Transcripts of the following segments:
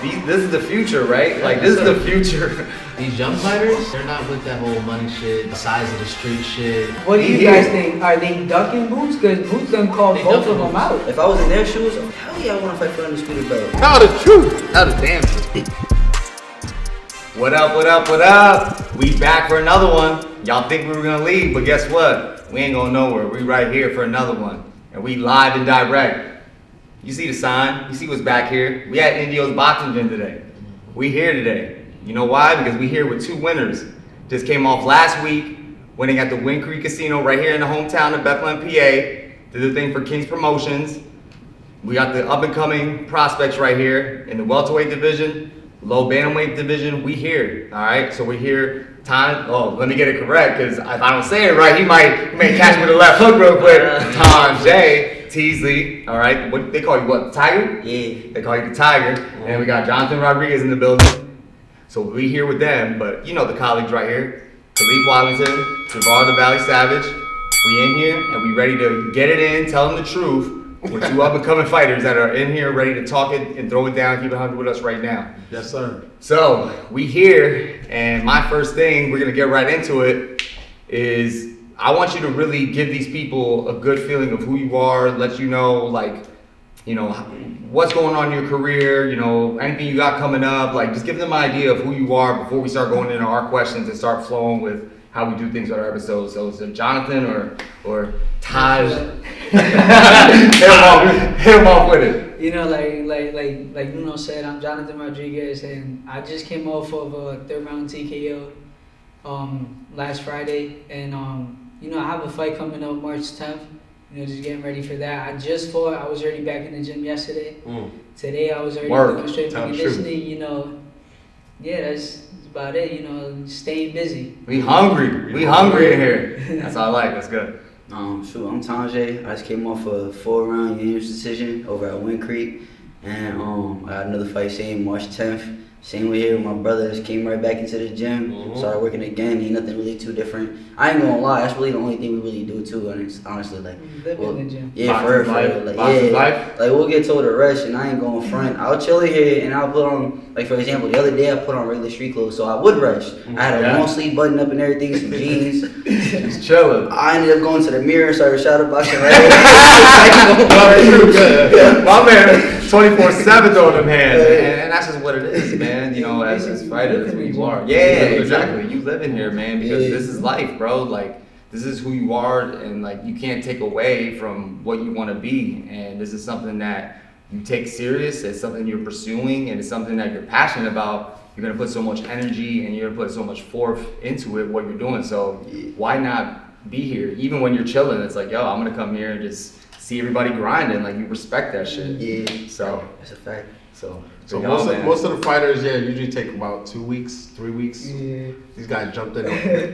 this is the future, right? Like, this is the future. These young fighters, they're not with that whole money shit, the size of the street shit. What do you guys think? Are they ducking Boots? Because Boots done called both of them out. If I was in their shoes, hell yeah, I want to fight for undisputed belt. Tell the truth. Tell the damn truth. What up, what up, what up? We back for another one. Y'all think we were gonna leave, but guess what? We ain't going nowhere. We right here for another one. And we live and direct. You see the sign? You see what's back here? We at Indio's Boxing Gym today. We here today. You know why? Because we here with two winners. Just came off last week, winning at the Wind Creek Casino right here in the hometown of Bethlehem, PA. Did the thing for King's Promotions. We got the up and coming prospects right here in the welterweight division, low bantamweight division. We here, all right? So we're here. Let me get it correct, because if I don't say it right, he may catch me with a left hook real quick. Thanjhae Teasley, all right? What they call you? What? Tiger? Yeah. They call you the Tiger. And we got Johnathan Rodriguez in the building. So we here with them, but you know the colleagues right here. Khalif Wallington, Javar the Valley Savage. We in here and we ready to get it in, tell them the truth. With two up and coming fighters that are in here ready to talk it and throw it down, keep it 100 with us right now. Yes, sir. So we here, and my first thing, we're gonna get right into it, is I want you to really give these people a good feeling of who you are, let you know, like, you know, what's going on in your career, you know, anything you got coming up, like just give them an idea of who you are before we start going into our questions and start flowing with how we do things with our episodes. So is it Johnathan or Taj? hit him off with it. You know, like Nuno said, I'm Johnathan Rodriguez, and I just came off of a third round TKO last Friday, and you know, I have a fight coming up March 10th. You know, just getting ready for that. I just fought. I was already back in the gym yesterday. Today I was already doing straight for conditioning. You know, yeah, that's about it. You know, staying busy. We hungry. We hungry in here. That's all I like. That's good. I'm Thanjhae. I just came off a 4-round unanimous decision over at Wind Creek, and I got another fight same March 10th. Same way here with my brother. Just came right back into the gym. Started working again. Ain't nothing really too different. I ain't gonna lie. That's really the only thing we really do too. And it's honestly, like, Live in the gym. yeah, for real. Like, yeah, like we'll get told to rest, and I ain't going front. I'll chill here, and I'll put on, like, for example, the other day I put on regular street clothes, so I would rush. I had a long sleeve button up and everything, some jeans. Just chilling. I ended up going to the mirror, started shadowboxing My man, 24/7 throwing them hands, and that's just what it is, man. You know, as fighters, who you are. Yeah, exactly. You live in here, man, because this is life, bro. Like, this is who you are, and like you can't take away from what you want to be. And this is something that you take serious. It's something you're pursuing, and it's something that you're passionate about. You're gonna put so much energy and you're gonna put so much forth into it, what you're doing. So why not be here? Even when you're chilling, it's like, yo, I'm gonna come here and just see everybody grinding. Like, you respect that shit. Yeah. So that's a fact. So most of the fighters, usually take about 2 weeks, 3 weeks. Yeah. These guys jumped in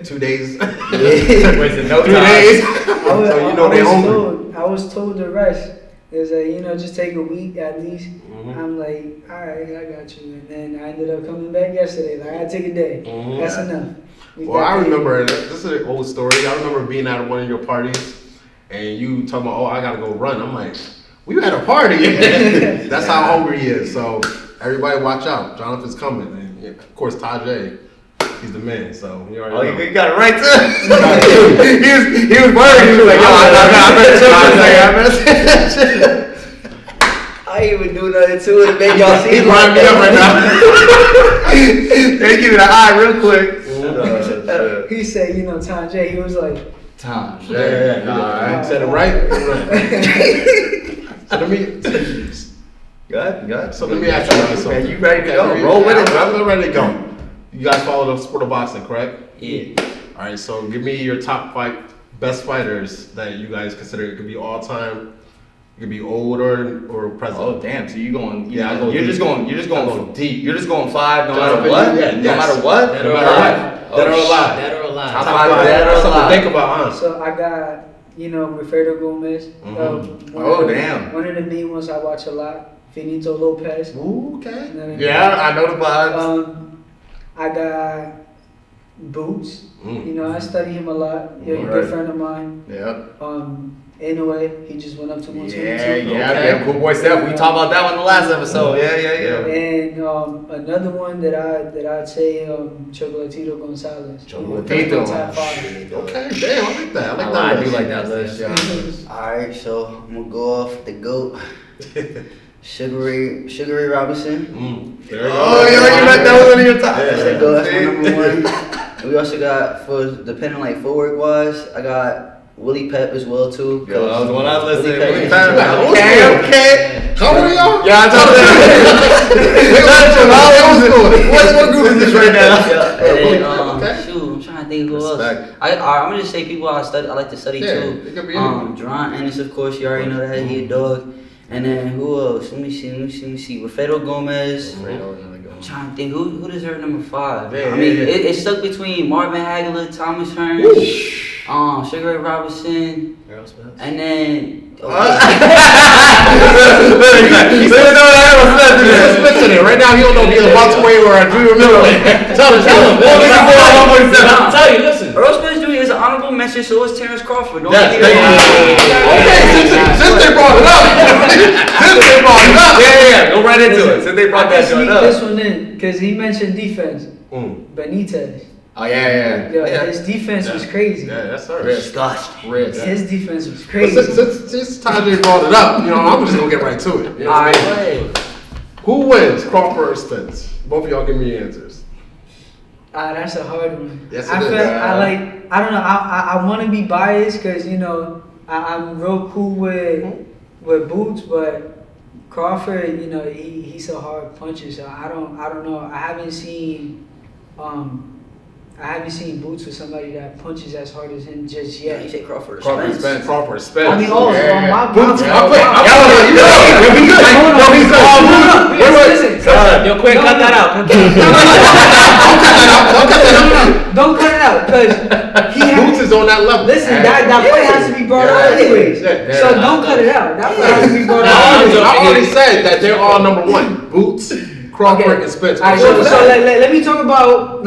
2 days. wasting no 3 time. days. So you know they hungry. I was told to rest. It was like, you know, just take a week at least. I'm like, all right, I got you. And then I ended up coming back yesterday. Like, I take a day. That's enough. Well, I remember, this is an old story. I remember being at one of your parties, and you talking about, I gotta go run. I'm like, we had a party. That's how hungry he is. So everybody watch out. Jonathan's coming. And of course, Thanjhae, he's the man. So you already know. You got it right too. he was worried. He was like, yo, I better chill this thing. I ain't even do nothing to it to make y'all see. He's riding me up right now. They give it an eye real quick. He said, you know, Thanjhae, he was like, Thanjhae. Yeah. Said it right. So let me. Good. So let me ask you guys something. Man, you ready to go? Roll with it, bro. I'm ready to go. You guys follow the sport of boxing, correct? Yeah. All right. So give me your top 5 best fighters that you guys consider. It could be all time. It could be old or present. Oh damn! So you going? Yeah, I go You're deep. just going. You're just going I go deep. You're just going 5 no Jonathan, matter what. yeah, No yes. matter what. Dead or alive. Dead or alive. Dead or alive. Top Top 5 5. dead or That's something to alive. think about, huh? so I got, you know, Roberto Gomez. Damn. One of the main ones I watch a lot, Finito Lopez. Ooh, okay. You know what I mean? Yeah, I know the vibes. I got Boots. You know, I study him a lot. He's a Right. good friend of mine. Yeah. Inoue, he just went up to 122. Yeah, cool boy Steph. We talked about that one in the last episode. Yeah. And another one that I'd say Chocolatito Gonzalez. Chocolatito. Top 5. Okay, damn, I like that. I like that. I do like that list. Yeah. Alright, so I'm gonna go off the GOAT. Sugar Ray Robinson. There you go. Oh, you already met that one in your top. That's the GOAT. That's my number 1. And we also got, for depending like footwork wise, I got Willie Pep as well too. Yo, that was the one I listened to. Willie Willie Pep. Pep. Okay. How old are y'all? Yeah, I told you. What group is this right now? And then, Okay. shoot, I'm trying to think who else. Respect. I'm gonna just say people I like to study Yeah, too. it could be anyone. John Ennis, of course, you already know that he a dog. And then who else? Let me see. Rafael Gomez. I'm trying to think who deserved number 5. Yeah, I mean, yeah. It's stuck between Marvin Hagler, Thomas Hearns, Sugar Ray Robinson, and then. Right now, he don't know if he's a welterweight or a junior middleweight. Tell him. I'll tell you, listen. Earl Spence Jr. is an honorable mention, so is Terrence Crawford. Don't Yes, get me wrong. Okay, since they brought it up. Yeah. Go right into it. Since they I brought can that sneak joint up. this one in because he mentioned defense. Benitez. Oh yeah. Yo, his defense was crazy. Yeah, that's her. Disgusting. Risk. His defense was But crazy. since Thanjhae brought it up, I'm just gonna get right to it. You know what I mean? Who wins, Crawford or Spence? Both of y'all give me your answers. That's a hard one. Yes, I it is. feel I don't know. I want to be biased because I'm real cool with Boots, but Crawford, he's a hard puncher. So I don't know. I haven't seen Boots with somebody that punches as hard as him just Yeah, yet. you say Crawford or Crawford Spence? Spence. Crawford, Spence. I mean, my Boots. Yo, quick, cut that out. Don't cut it out, because Boots is on that level. listen, that fight has to be brought up anyways. Yeah. So don't cut it out. That fight has to be brought up I anyways. already said that they're all number 1. Boots, Crawford, and Spence. All right, so let me talk about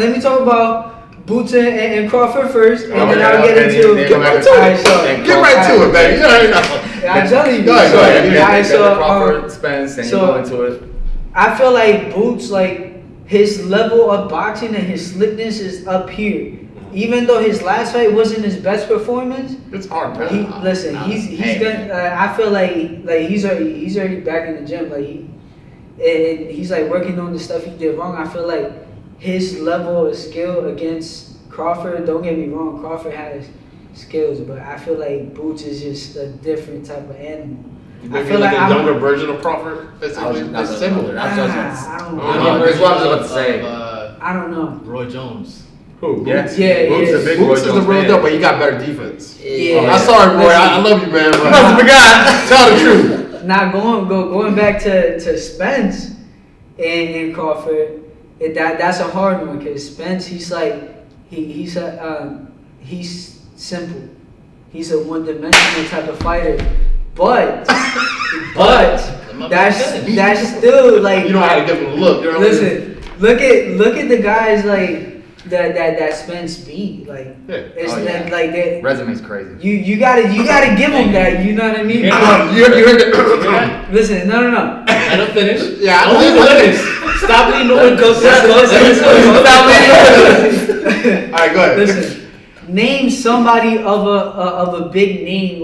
Boots and Crawford first, and then I'll get into. Get right to it. Get right to it, baby. You already know. I'm telling you. Go ahead. All right, so Crawford, Spence, and you go into it. I feel like Boots, his level of boxing and his slickness is up here. Even though his last fight wasn't his best performance, It's hard, man. he's gonna. I feel like he's already back in the gym. And he's working on the stuff he did wrong. I feel like his level of skill against Crawford. Don't get me wrong, Crawford has skills, but I feel like Boots is just a different type of animal. I feel like a younger version of Crawford. It's similar. I don't know. That's what I was about to say. I don't know. Roy Jones. Who? Yeah. Boots? Yeah, Boots yeah. is a big Boots Roy is the Jones real fan. deal, but he got better defense. Yeah. I'm sorry, Roy. I love you, man. But I forgot. Tell the truth. Now going back to Spence and Crawford, that's a hard one because Spence he's simple. He's a one-dimensional type of fighter, but that's still You know how to give him a look. You know what I mean? listen. Look at the guys that Spence beat. It's that Resume's crazy. you gotta give him that. You know what I mean? You heard it. Listen, no. Let him finish. Yeah, I Don't leave know. finish. Stop leaving no one goes. All right, go ahead. Listen, name somebody of a big name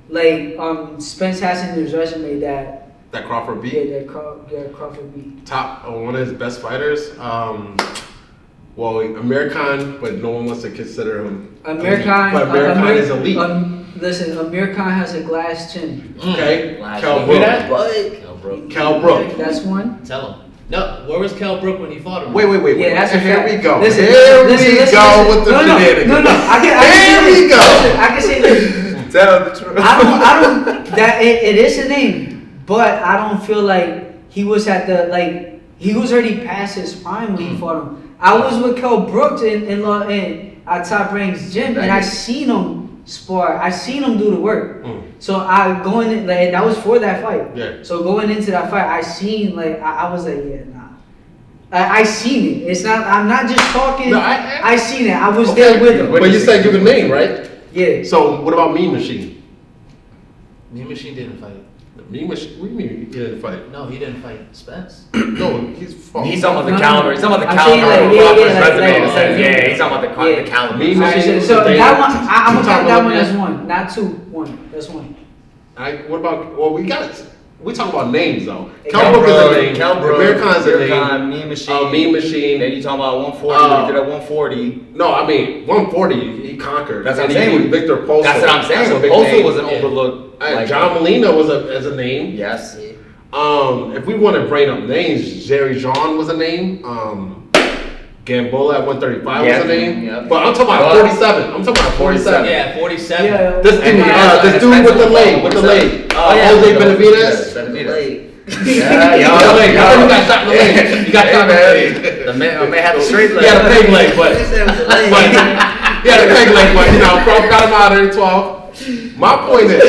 like Spence has in his resume that Crawford beat. Crawford beat. Top one of his best fighters. Well, Amir Khan, but no one wants to consider him. Amir Khan. But Amir Khan is elite. Listen, Amir Khan has a glass chin. Okay, Cal You hear that? Brook. Cal Brook. That's one. Tell him. No, where was Kell Brook when he fought him? Wait. Yeah, that's a Here fact. we go. Listen, Here we listen. go with the shenanigans. No. Here we go. I can say this. Tell the truth. I don't. That it is a name, but I don't feel like he was at the he was already past his prime when he fought him. I was with Kell Brooks in at Top Rank's gym, and I seen him spar. I seen him do the work. So I going in that was for that fight. Yeah. So going into that fight, I seen I was like, yeah, nah. I seen it. It's not. I'm not just talking. No, I seen it. I was there with him. But you said give a name, right? Yeah. So what about Mean Machine? Mean Machine didn't fight. Mean Machine. What do you mean he didn't fight? No, he didn't fight Spence. No, he's fought. He's talking about the No, caliber. no. He's talking about the I'm caliber saying, of like, Crawford's yeah, resume. like, It says, yeah. yeah, he's talking about the Yeah. caliber. Mean Alright, Machine. so They- that one, I'm You gonna talking count that about one that? as one, not two. One. That's one. What about? Well, we talk about names though. Kel Kell Brook is a Brook, name. Kell Brook, Americon's a Americon, name. Mean Machine. Mean Machine. Then you talking about 140. When he did at 140. No, I mean 140. He conquered. That's what I'm And he saying. beat Victor Postal. That's what I'm saying. That's a But big Postal name. was an Yeah. overlooked. Like, John Molina was as a name. Yes. If we want to bring up names, Jerry Jean was a name. Gamboa at 135 Yeah, was a name. yeah. But I'm talking about 47. I'm talking about 47. Yeah, 47. Yeah. This dude, And this dude with the leg, Jose Benavidez. Benavidez. Yeah, yo. you got shot in the leg. You got shot in the leg. The man had a straight leg. He had a peg leg, but He said with the leg. he had a peg leg, but Crawford got him out of there 12. My point is,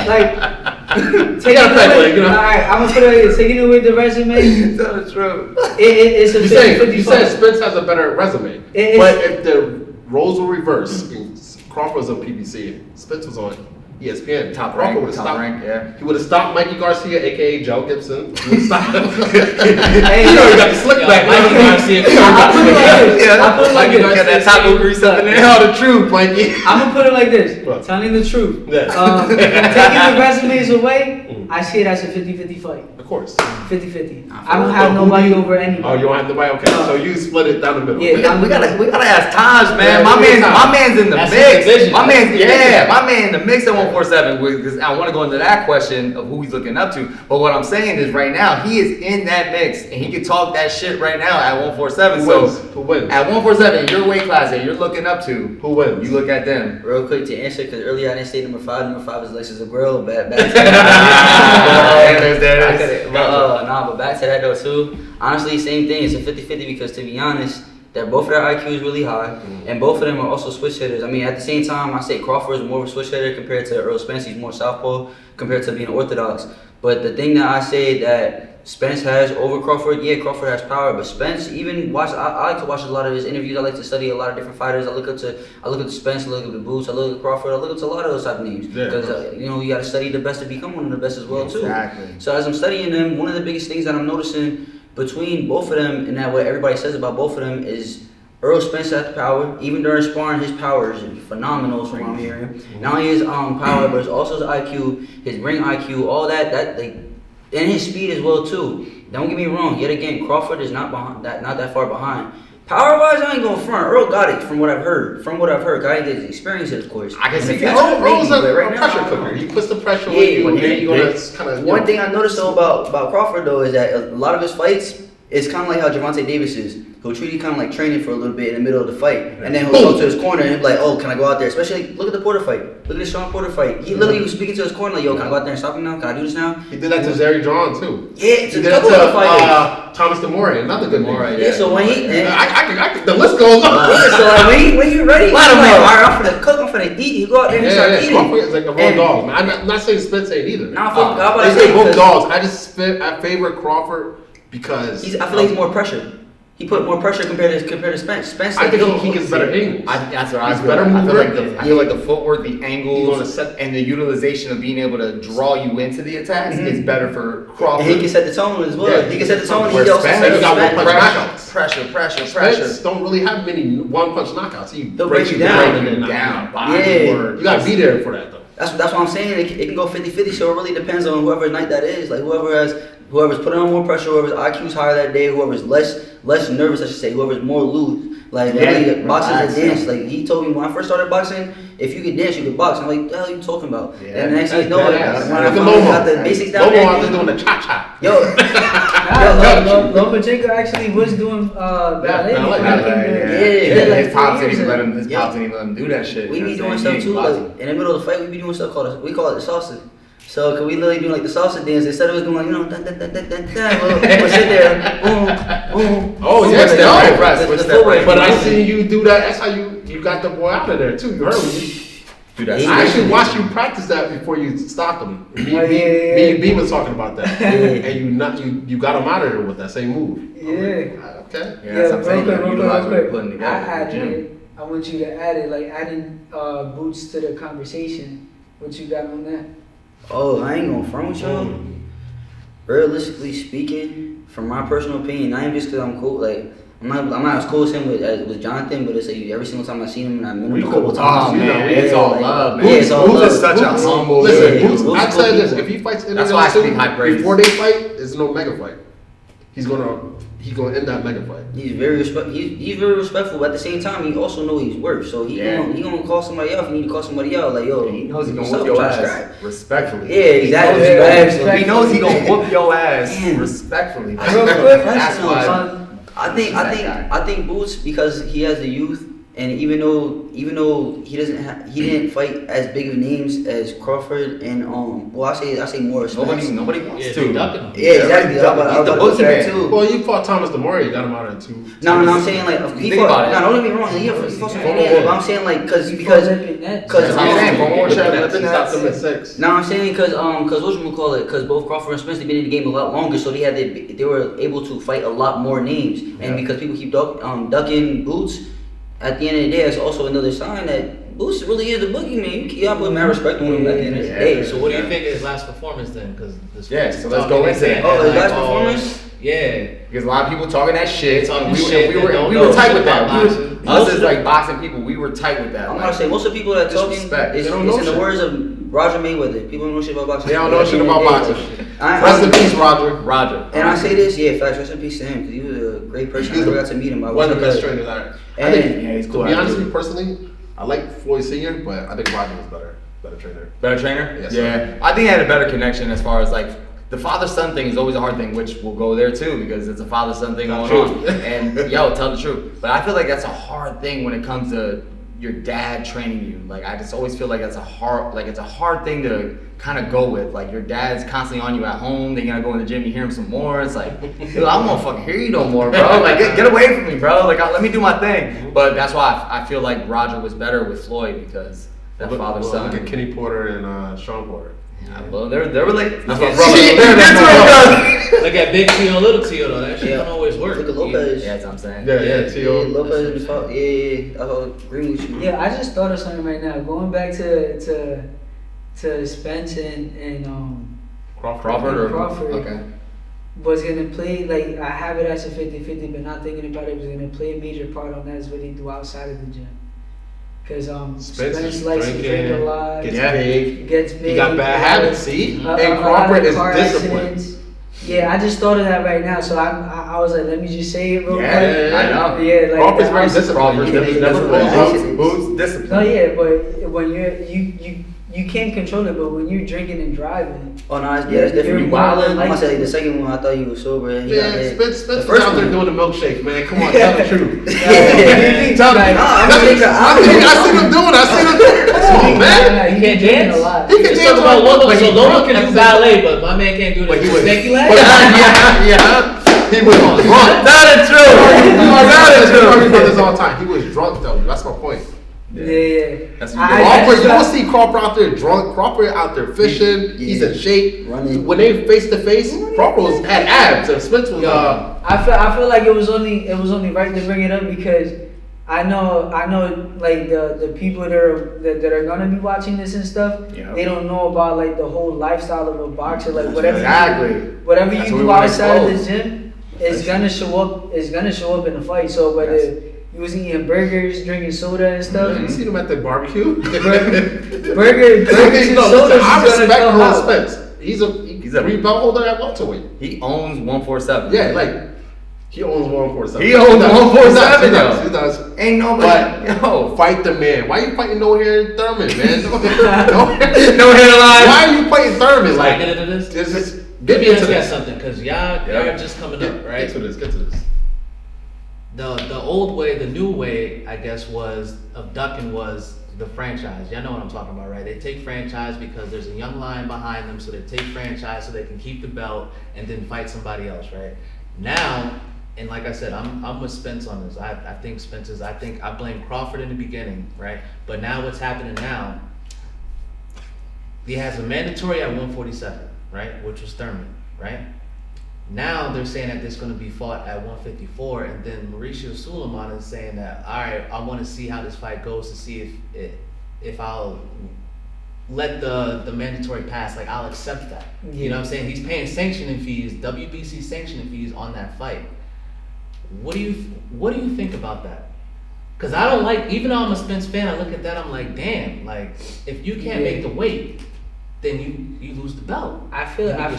Take got a it peg away. leg, you know? Alright, I'm gonna put it here. Taking away the resume, Tell the truth. it's a you 50-50 said fight. Spence has a better resume, It is- but if the roles were reversed, Crawford was on PBC, Spence was on ESPN. Top Crawford rank, would've top stopped- rank, yeah. He would have stopped Mikey Garcia, aka Joe Gibson. He would've stopped him. Hey, You know he got the slick back. Mikey Garcia. I put it like this. I put it like Mikey this. Got that taco grease up in there. Tell the truth, Mikey. I'm gonna put it like this. What? Telling the truth. Yeah. Taking the resumes away, I see it as a 50-50 fight. Of course. 50-50. I don't have nobody over anybody. Oh, you don't have nobody? Okay, so you split it down the middle. Yeah. We gotta ask Taj, man. Yeah, My we man's need Taj. my man's in the That's mix. his division. My man's Yeah. my man in the mix at 147. Because I want to go into that question of who he's looking up to. But what I'm saying is right now he is in that mix and he can talk that shit right now at 147. Who So wins? Who wins? at 147, your weight class that you're looking up to, Who wins? you look at them. Real quick to answer, because earlier I didn't say number 5. Number 5 is Alexis Aguero. Back to There it is. but back to that though too. Honestly, same thing. It's a 50-50 because to be honest, that both of their IQ is really high, and both of them are also switch hitters. I mean, at the same time, I say Crawford is more of a switch hitter compared to Earl Spence. He's more southpaw compared to being orthodox. But the thing that I say that Spence has over Crawford, yeah, Crawford has power, but Spence even watch. I like to watch a lot of his interviews. I like to study a lot of different fighters. I look up to Spence, I look up to Boots, I look at Crawford, I look up to a lot of those type of names Yeah. because you got to study the best to become one of the best as well too. Exactly. So as I'm studying them, one of the biggest things that I'm noticing between both of them, and that what everybody says about both of them is Earl Spence has power. Even during sparring, his power is phenomenal from what I'm hearing. Not only his power, but it's also his IQ, his ring IQ, all that like, and his speed as well too. Don't get me wrong. Yet again, Crawford is not that far behind. Power wise, I ain't going front. Earl got it from what I've heard. Guy that experience it, of course. I can And see the that. future, Earl's maybe, a but right now, pressure I don't know. cooker. He puts the pressure on Yeah, you, when and then he- you're gonna kind of. One thing I noticed though about Crawford though is that a lot of his fights is kind of like how Javante Davis is. He'll treat you kind of like training for a little bit in the middle of the fight, and then he'll go to his corner and he'll be like, "Oh, can I go out there?" Especially look at the Porter fight. Look at the Sean Porter fight. He literally was speaking to his corner like, "Yo, can I go out there and stop him now? Can I do this now?" He did that to Jerry John too. Yeah, it's He a did that couple of fighters. to Thomas DeMore, another good DeMore, name. Yeah, so when he The list goes on. yeah, so like when he ready, he's like, Let him know. "All right, I'm finna cook, I'm finna eat." He go out there and start eating. Crawford is like a raw And- dog, man. I'm not saying Spence ain't either. Nah, fuck, I'm about to They say say both because- dogs. I favor Crawford because I feel like he's more pressure. He put more pressure compared to Spence. Spence, I like, think he gets better angles. That's what I He's feel. better I feel like mover. I feel like the footwork, the He's gonna angles, set- and the utilization of being able to draw you into the attacks is better for Crawford. and he can set the tone as well. Yeah, He can set the tone. Where He also Spence set the got more Spence. punch. pressure. Spence don't really have many one-punch knockouts. They'll break you down. Breaking them down. Yeah. You gotta be there for that though. That's what I'm saying. It can go 50-50, so it really depends on whoever night that is. Like whoever's putting on more pressure, whoever's IQ's higher that day, whoever's less nervous, I should say, whoever's more loose. Like really, boxing is a dance. Like he told me when I first started boxing, if you could dance, you could box. I'm like, what the hell are you talking about? Yeah, and the next thing you know, Look when I at finally Lomo. got the basics down Lomo out there, there doing the cha-cha. yo, Lomachenko actually was doing ballet. ballet, before he came yeah. there. His pops didn't years even let ago. him. His pops didn't even let him do that shit. we You know be what I'm doing saying? stuff too. He Like in the middle of the fight, we be doing stuff we call it the salsa. So can we literally do like the salsa dance instead of us doing like dun, dun, dun, dun, dun, dun, we'll sit there, boom, boom. Oh, boom, yeah, the- no. the- Press, the switch step footwork. right. But I seen you do that. That's how you got the boy out of there too. You heard me. Dude, that's Yeah. I actually watched you practice that before you stopped him. Me Oh, and yeah. B was talking about that, and you got him out of there with that same move. Yeah. Okay. Yeah, that's what I'm saying. You gotta real utilize what you're quick. putting together I in the gym. I want you to add it, like adding Boots to the conversation. What you got on that? Oh, I ain't gonna front with y'all. Realistically speaking, from my personal opinion, not even just because I'm cool, like, I'm not as cool as him with Johnathan, but it's like every single time I seen him and I met him a couple times. Oh man, Yeah, it's all like, love, man. yeah, it's all Boots love. is such a humble. Listen, dude. Boots, Boots I is tell you cool this: people. if he fights any That's of why I those speak high two praise. before they fight, it's no mega fight. He's gonna end that mega fight. He's very respectful, but at the same time, he also knows he's worth. So he gonna call somebody out if he need to call somebody out. Like, yo, He knows he's gonna what's whoop up, your try to ass strike. respectfully. Yeah, exactly. He knows Respectfully. he knows he gonna whoop your ass Man. respectfully. Real quick, That's why. I think Boots, because he has the youth, and even though he didn't fight as big of names as Crawford and I say more Nobody wants Yeah, to. they ducking him. Yeah, exactly. He's I was the about to say that boogeyman. too. Well, you fought Thomas DeMore, you got him out in two. No, I'm saying like he Think fought. about it. No, don't get me wrong. He fought some Yeah. big names, but I'm saying like because That's I'm saying, for more He shots, stopped him at 6. No, I'm saying because whatchamacallit, because both Crawford and Spence, they've been in the game a lot longer, so they were able to fight a lot more names, and because people keep ducking Boots, at the end of the day, it's also another sign that Boots really is the boogeyman. You gotta put mad respect on him at the end of the day. So what do you think of his last performance then? Because Yeah, so let's go into it. Oh, his last performance? Yeah. Because a lot of people talking that shit. Talking We shit were that don't we were know tight shit with that. about boxing. Us as like boxing people, we were tight with that. I'm Like, gonna say most of the people that talking, Disrespect. it's They don't in know the shit. words of Roger Mayweather. People don't know shit about boxing. They don't know shit about boxing. I- Rest in peace, Roger. Roger. And I say this, yeah, facts. Rest in peace to him because he was a great person. I never got to meet him. I One of the wish I best could. trainers out there. I And- think, Yeah, he's to cool. be honest with you personally, I like Floyd Sr., but I think Roger was better trainer. Better trainer? Yes, Yeah. sir. I think I had a better connection as far as like the father-son thing is always a hard thing, which we'll go there too because it's a father-son thing going True. on. And yo, tell the truth. But I feel like that's a hard thing when it comes to your dad training you. Like I just always feel like it's a hard thing to kind of go with. Like your dad's constantly on you at home. Then you gotta go in the gym, you hear him some more. It's like, dude, I don't want to fucking hear you no more, bro. Like get away from me, bro. Like let me do my thing. But that's why I feel like Roger was better with Floyd because that father-son. Look at Kenny Porter and Sean Porter. Yeah, well, they were like that's my Yeah. brother. See, That's my brother. Look at Big Tio, Little Tio though. That shit don't always work. Look at Lopez. Yeah, that's what I'm saying. Yeah, Yeah, yeah, T.O. Yeah, Lopez and fought. Yeah, I agree with you. Yeah, I just thought of something right now. Going back to Spence and Crawford or Crawford. Okay. was gonna play, like I have it as a 50-50, but not thinking about it, was gonna play a major part on that is what he do outside of the gym. Cause Spence Spence is likes to drink a drinking, lot, gets Yeah. big. gets big. He got bad habits, see? a And lot Crawford of is car disciplined. accidents. Yeah, I just thought of that right now, so I was like, let me just say it real quick. Yeah, I know. Yeah, like Crawford's that very was- disciplined. He never Disciplined. pulls up. Boots discipline. No, yeah, but when you can't control it, but when you're drinking and driving, Oh no, that's different. You're You wildin'. wildin', I'm gonna say like- the second one. I thought he was sober. He got Man, hit. Spence The was first out there one. doing the milkshake, man. Come on, tell the truth. Yeah. Tell me. Like, I'm gonna think I seen him doing it. Come on, man. he can't drinking dance? a lot. He You can can dance talk about on one but of he so Logan drunk can at do the- ballet, but my man can't do But he the was- stanky but- leg. yeah. He was drunk. That is true. That is Crawford true. brothers all the time. He was drunk though. That's my point. Yeah. That's Crawford, you will see Crawford out there drunk. Crawford out there fishing. He's in shape. Running. When they face to face, Crawford had abs, and Spence was I feel like it was only right to bring it up because I know like the people that are gonna be watching this and stuff, Yeah. they don't know about like the whole lifestyle of a boxer, like whatever Exactly. whatever That's you what we do wanna outside of the expose. gym is gonna show up in the fight. So whether Yes. you was eating burgers, drinking soda and stuff, You seen him at the barbecue? burgers I and mean, no, sodas listen, is I gonna respect come Earl out. Spence. He's a three belt holder at welterweight. He owns 147. Yeah, like he owns 147. He owns 147, He does. yo. He does. Ain't nobody. Yo. Fight the man. Why you fighting no hair and Thurman, man? No headline. Why are you fighting Thurman? So I Like, get into this. just Let get me into ask you this. something, because y'all Yeah. just coming Get, up, right? get to this. Get to this. The old way, the new way, I guess, was of ducking was the franchise. Y'all know what I'm talking about, right? They take franchise because there's a young lion behind them, so they take franchise so they can keep the belt and then fight somebody else, right? Now, and like I said, I'm with Spence on this. I think Spence is. I blame Crawford in the beginning, right? But now what's happening now? He has a mandatory at 147, right? Which was Thurman, right? Now they're saying that it's going to be fought at 154, and then Mauricio Suleiman is saying that, all right, I want to see how this fight goes to see if I'll let the mandatory pass. Like, I'll accept that. You know what I'm saying? He's paying sanctioning fees, WBC sanctioning fees on that fight. What do you think about that? Because I don't like, even though I'm a Spence fan, I look at that, I'm like, damn, like, if you can't make the weight, then you lose the belt. I feel as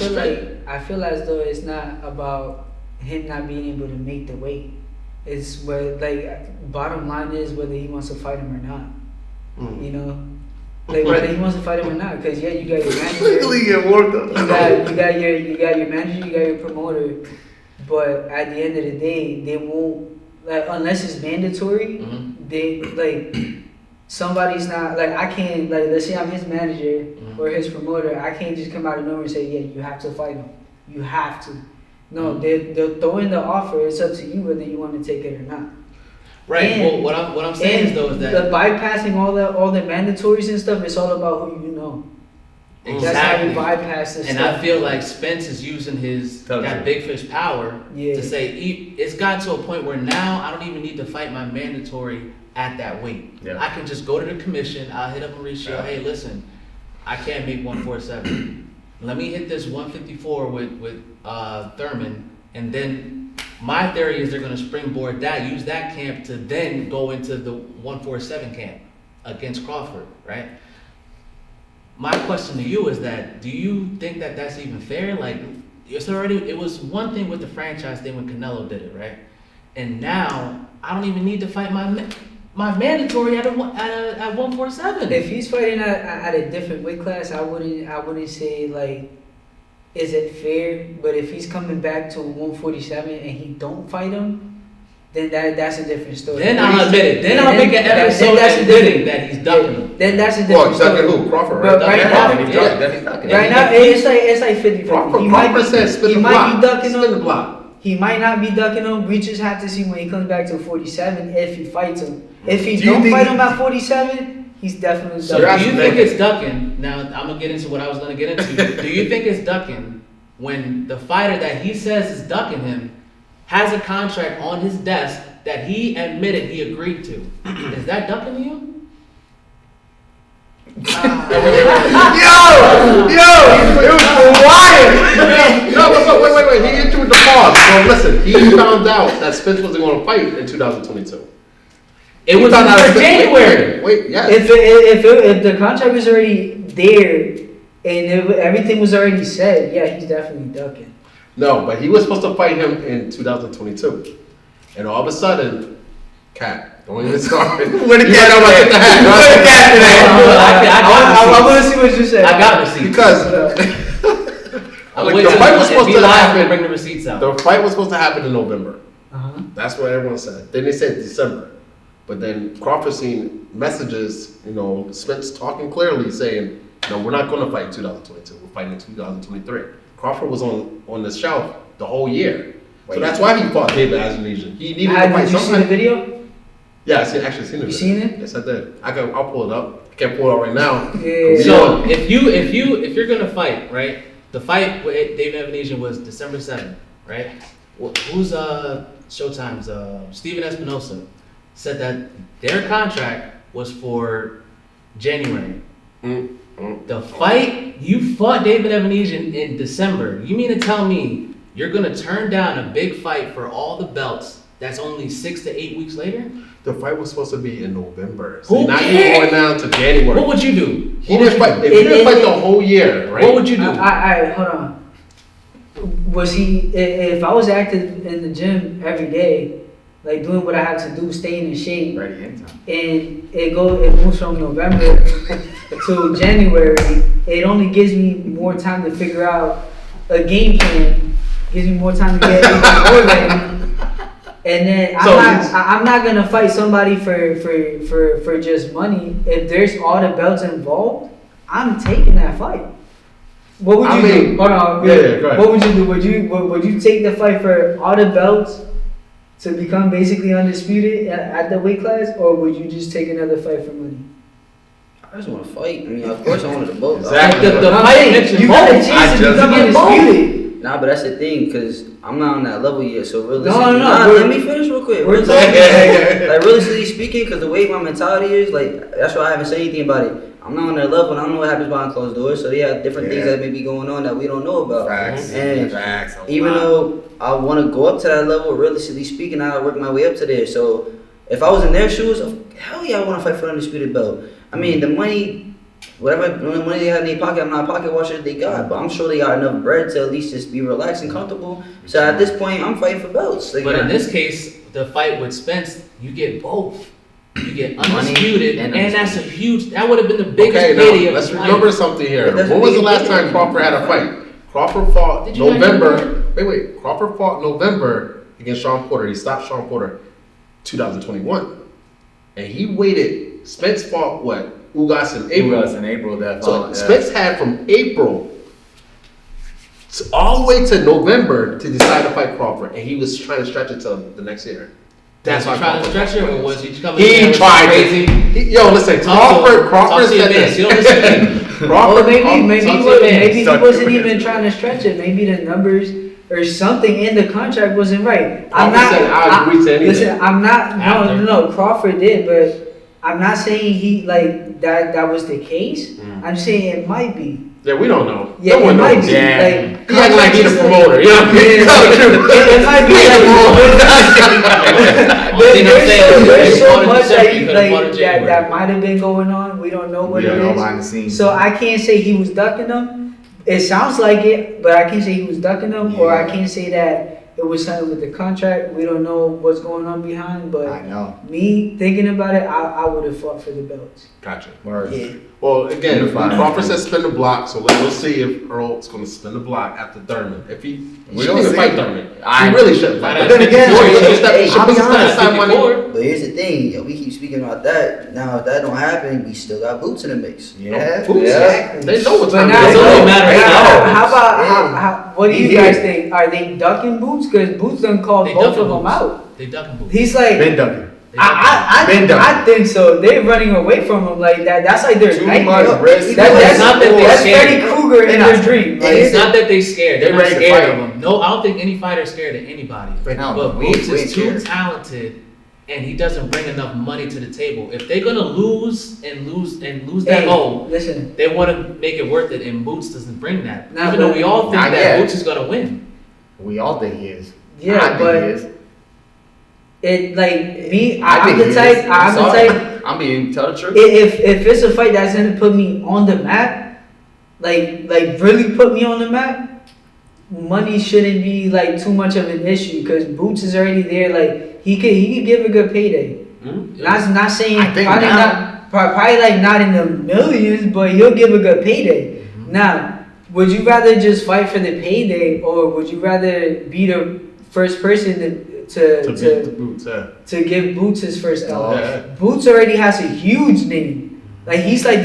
though it's not about him not being able to make the weight. It's where, like, bottom line is whether he wants to fight him or not. You know, like whether he wants to fight him or not. Because you got your manager. Legally get worked up. You got your manager. You got your promoter. But at the end of the day, they won't, like, unless it's mandatory. They, like, somebody's not, like, I can't, like, let's say I'm his manager or his promoter, I can't just come out of nowhere and say, yeah, you have to fight him. You have to. No, they're throwing the offer. It's up to you whether you want to take it or not. Right. And, well, what I'm saying is, though, is that the bypassing all the mandatories and stuff, it's all about who you know. Exactly. That's how you bypass this and stuff. I feel like Spence is using that big fish power to say it's got to a point where now I don't even need to fight my mandatory at that weight. Yeah. I can just go to the commission. I'll hit up Mauricio. Hey, listen, I can't make 147. Let me hit this 154 with Thurman, and then my theory is they're going to springboard that, use that camp to then go into the 147 camp against Crawford, right? My question to you is that, do you think that that's even fair? Like, it was one thing with the franchise thing when Canelo did it, right? And now I don't even need to fight my mandatory at 147. If he's fighting at a different weight class, I wouldn't say, like, is it fair? But if he's coming back to 147 and he don't fight him, then that's a different story. Then I'll admit it. Then I'll make an episode admitting that he's ducking him. Then that's a different story. Ducking who? Crawford, But right? right now, it's like 50-50. Crawford said spin the block. Be ducking Spin the him. block. He might not be ducking him. We just have to see when he comes back to 47 if he fights him. If he Do you don't think fight him at 47, he's definitely So ducking. do you think it's ducking? Now I'm gonna get into what I was gonna get into. Do you think it's ducking when the fighter that he says is ducking him has a contract on his desk that he admitted he agreed to? Is that ducking to you? It was wild. No, wait. He hit you with the pause. So listen, he found out that Spence wasn't going to fight in 2022. It was in January. Wait, yes. If the contract was already there and everything was already said, yeah, he's definitely ducking. No, but he was supposed to fight him in 2022. And all of a sudden, Cat, don't even start. Where the You cat might not get the hat. Where the cat today? I want to see what you say. I got receipts. Because I'm like, waiting the fight was if supposed he to lies, happen. bring the receipts out. the fight was supposed to happen in November. Uh-huh. That's what everyone said. Then they said December. But then Crawford seen messages, Spence talking clearly saying, no, we're not going to fight in 2022. We're fighting in 2023. Crawford was on the shelf the whole year. So that's why he fought David Azenesian. He needed to fight Did you see the sometime. video? Yeah, I actually seen it. You seen it? Yes, I did. I'll pull it up. I can't pull it up right now. Yeah. So if you're gonna fight, right? The fight with David Avenesian was December 7th, right? Who's Showtime's Steven Espinosa said that their contract was for January. The fight, you fought David Avenesian in December. You mean to tell me you're gonna turn down a big fight for all the belts that's only 6 to 8 weeks later? The fight was supposed to be in November. So Who now cares? you're going down to January. What would you do? He didn't fight. If he didn't fight the whole year, right? What would you do? I hold on. Was he? If I was active in the gym every day, like doing what I had to do, staying in shape, Ready in time. and it moves from November to January, it only gives me more time to figure out a game plan. Gives me more time to get more ready. And then I'm not gonna fight somebody for just money. If there's all the belts involved, I'm taking that fight. What would you do? Hold on. Yeah, go ahead. What would you do? Would you take the fight for all the belts to become basically undisputed at the weight class, or would you just take another fight for money? I just want to fight. I mean, of course I wanted to both. Exactly. The fight mentioned You got a both. chance to I become just- undisputed. Nah, but that's the thing, because I'm not on that level yet, so realistically. No. Nah, let me finish real quick. We're Like, realistically speaking, because the way my mentality is, like, that's why I haven't said anything about it. I'm not on that level, and I don't know what happens behind closed doors, so they have different things that may be going on that we don't know about. Facts. And Facts. even though I want to go up to that level, realistically speaking, I work my way up to there. So if I was in their shoes, hell yeah, I want to fight for the undisputed belt. I mean, the money, whatever money they have in their pocket, I'm not a pocket watcher they got, but I'm sure they got enough bread to at least just be relaxed and comfortable. So at this point, I'm fighting for belts. Like, But in this case, the fight with Spence, you get both. You get undisputed, and that's a huge. That would have been the biggest Okay, payday now of let's his remember life. something here. That's When a was the big last deal. time Crawford had a fight? Crawford fought Did you not November. Wait. Crawford fought November against Sean Porter. He stopped Sean Porter 2021. And he waited. Spence fought what? Ugas in April. Ugas in April. That So fought, Spence had from April all the way to November to decide to fight Crawford. And he was trying to stretch it till the next year. That's why why trying to Crawford stretch it, or wins. was he coming in He there tried crazy? Yo, listen, Crawford Talk to your said man. this. You don't listen to me. Well, maybe talk to your man. maybe he Talk to wasn't your man. even trying to stretch it. Maybe the numbers or something in the contract wasn't right. Crawford said, "I agree to anything." Listen, I'm not. After. No. Crawford did, but I'm not saying he like that. That was the case. I'm saying it might be. Yeah, we don't know. Yeah, no it one might knows. be. Yeah. Like, He acting like he's a contracts is promoter. You know what I mean? Tell the truth. It might be Only thing I'm saying is there's he so fought in much December, he could've fought in that January. might have been going on. We don't know what We it don't know is. behind the scenes. So I can't say he was ducking them. It sounds like it, but I can't say he was ducking them, or I can't say that it was something with the contract. We don't know what's going on behind, I but know. me thinking about it, I would have fought for the belts. Gotcha. Word. yeah. Well, again, Unified. Crawford said spin the block, so we'll see if Earl's going to spin the block after Thurman. If he We shouldn't don't even see. fight Thurman. I- he really shouldn't Fight fight. at But then again, 54, he he should should've- step- I'll be should step honest, aside money. 54. But here's the thing, we keep speaking about that. Now, if that don't happen, we still got boots in the mix. Yeah. Boots. Yeah. They know what's But coming. now, It's only a matter of time. how about Yeah. how? What do He you guys here. think? Are they ducking Boots? Because Boots done called They both ducking of them Boots. out. They ducking boots. He's like, Been ducking. They ducking Been ducking. I think so. They're running away from him like that. That's like their Too nightmare. much risk. That's not that they're that's scared. Freddy Krueger in They're their not- dream. Like, it's not that they scared. They're They not ready to scared fight. of him. No, I don't think any fighter's scared of anybody. No, But we Boots ain't is too scared. talented, and he doesn't bring enough money to the table. If they're gonna lose that Hey, hole, listen, they want to make it worth it, and Boots doesn't bring that. Nah, Even though but- we all think Not that yet. Boots is gonna win. We all think he is. yeah, I think but he is. it like me. I I'm think the he is. type. I'm the sorry. type. I'm being tell the truth. If it's a fight that's gonna put me on the map, like really put me on the map, money shouldn't be like too much of an issue because Boots is already there. Like he could give a good payday. Not saying I think probably now- not probably like not in the millions, but he'll give a good payday. Now, would you rather just fight for the payday, or would you rather be the first person To beat the Boots, yeah. to give Boots his first L? Yeah. Boots already has a huge name. Like he's like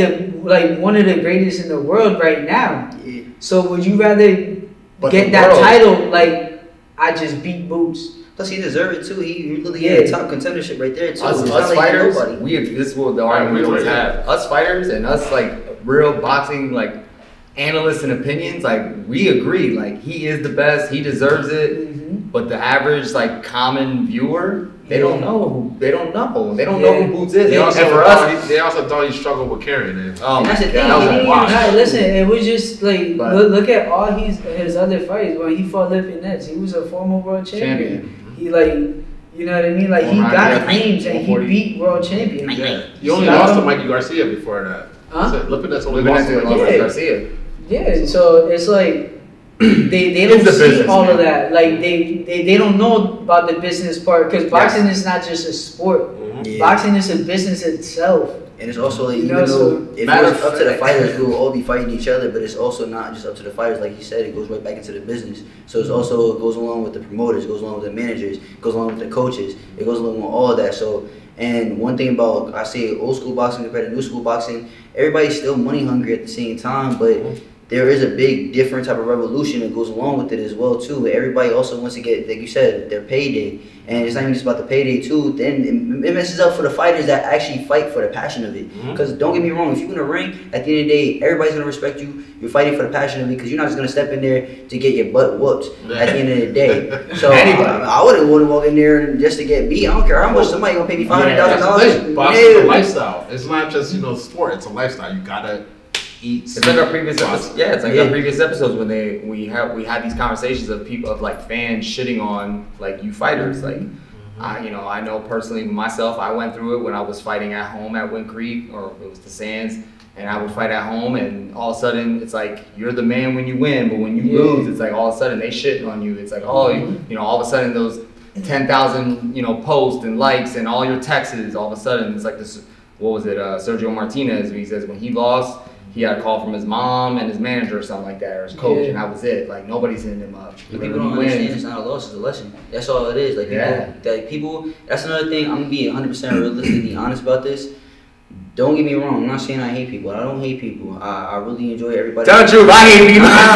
one of the greatest in the world right now. Yeah. So would you rather But get the that world- title like I just beat Boots? Plus, he deserved it too. He really Yeah. in the top contendership right there too. Us, It's us not like fighters, nobody. this is what the Right, argument we always we- have. Us fighters and us like real boxing like analysts and opinions, like we agree, like he is the best, he deserves it. But the average like common viewer, they don't know. They don't know Yeah. who Boots is. They And also, for us, they also thought he struggled with carrying it. oh And my that's the God, thing, that was he a didn't wash. Nah, listen, it was just like But- look at all his other fights. When he fought Lipinets, he was a former world champion. Champion. He like, you know what I mean? Like he Former got IBF names and he 140. beat world champions. Yeah. You only Got lost to him. Mikey Garcia before that. Huh? That's it. Lipinets only We're lost to gonna Mikey have Yeah. Garcia. Yeah, so it's like they It's don't the see business, all of man. that. Like they don't know about the business part because boxing is not just a sport. Yeah. Boxing is a business itself. And it's also like, You even know, though so- if it Matter was of up to the fact- fighters, we will all be fighting each other. But it's also not just up to the fighters, like you said. It goes right back into the business. So it's also, it goes along with the promoters, it goes along with the managers, it goes along with the coaches, it goes along with all of that. So, and one thing about, I say old school boxing compared to new school boxing, everybody's still money hungry at the same time, but there is a big different type of revolution that goes along with it as well too. Everybody also wants to get, like you said, their payday, and it's not even just about the payday too. Then it messes up for the fighters that actually fight for the passion of it. Because don't get me wrong, if you're gonna ring, at the end of the day, everybody's gonna respect you. You're fighting for the passion of it because you're not just gonna step in there to get your butt whooped at the end of the day. So I wouldn't want to walk in there just to get beat. I don't care how much somebody gonna pay me $500,000. Boxing is a lifestyle. It's not just sport. It's a lifestyle. You gotta eat. It's like our previous episodes. Yeah, it's like our previous episodes when we had these conversations of people of like fans shitting on like you fighters. Like I know personally myself, I went through it when I was fighting at home at Wind Creek, or it was the Sands, and I would fight at home, and all of a sudden it's like you're the man when you win, but when you lose, it's like all of a sudden they shitting on you. It's like all of a sudden those 10,000 posts and likes and all your texts, all of a sudden it's like this. What was it? Sergio Martinez. He says when he lost, he had a call from his mom and his manager or something like that, or his coach, and that was it. Like nobody's hitting him up. People don't understand it's not a loss, it's a lesson. That's all it is. Like people, that's another thing. I'm gonna be 100% realistically honest about this. Don't get me wrong. I'm not saying I hate people. I don't hate people. I really enjoy everybody. Tell the truth. I hate people. I'm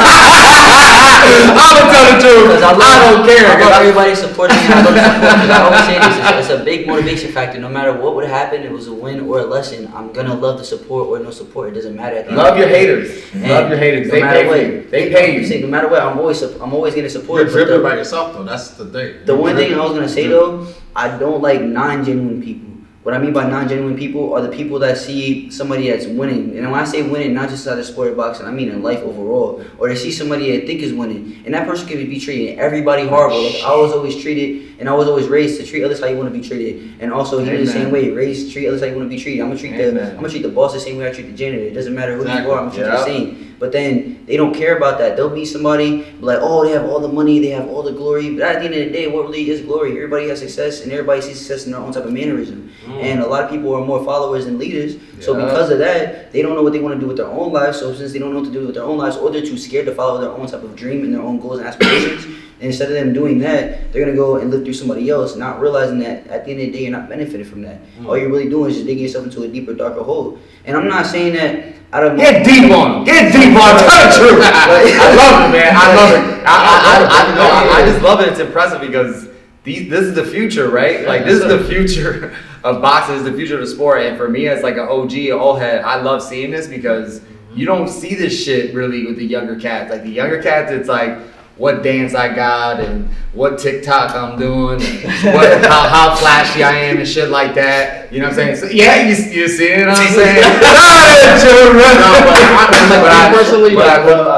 gonna tell the truth. Because I don't care. I love everybody supporting me. I love support. Because I always say this. It's a big motivation factor. No matter what would happen, it was a win or a lesson. I'm gonna love the support or no support. It doesn't matter. Love your haters. Love your haters. They pay you. They pay you. See, no matter what, I'm always gonna support. You're driven by yourself though. That's the thing. The one thing I was gonna say though, I don't like non-genuine people. What I mean by non-genuine people are the people that see somebody that's winning. And when I say winning, not just out of sport of boxing, I mean in life overall. Or they see somebody they think is winning. And that person can be treating everybody horrible. Like I was always treated, and I was always raised to treat others how you want to be treated. And also here the same way, raised to treat others how you want to be treated. I'm gonna treat the boss the same way I treat the janitor. It doesn't matter who you are, I'm gonna treat you the same. But then they don't care about that. They'll be somebody like, oh, they have all the money, they have all the glory. But at the end of the day, what really is glory? Everybody has success, and everybody sees success in their own type of mannerism. And a lot of people are more followers than leaders. So because of that, they don't know what they want to do with their own lives. So since they don't know what to do with their own lives, or they're too scared to follow their own type of dream and their own goals and aspirations, and instead of them doing that, they're gonna go and live through somebody else, not realizing that at the end of the day, you're not benefiting from that. All you're really doing is just digging yourself into a deeper, darker hole. And I'm not saying that. Get deep on him. Get deep on him. Tell the truth. I love it, man. I love it. I just love it. It's impressive because this is the future, right? Like this is the future of boxing. This is the future of the sport. And for me, as like an OG, an old head, I love seeing this because you don't see this shit really with the younger cats. Like the younger cats, it's like what dance I got and what TikTok I'm doing, and how flashy I am and shit like that. You know what I'm saying? So, yeah, you see it, what I'm saying? I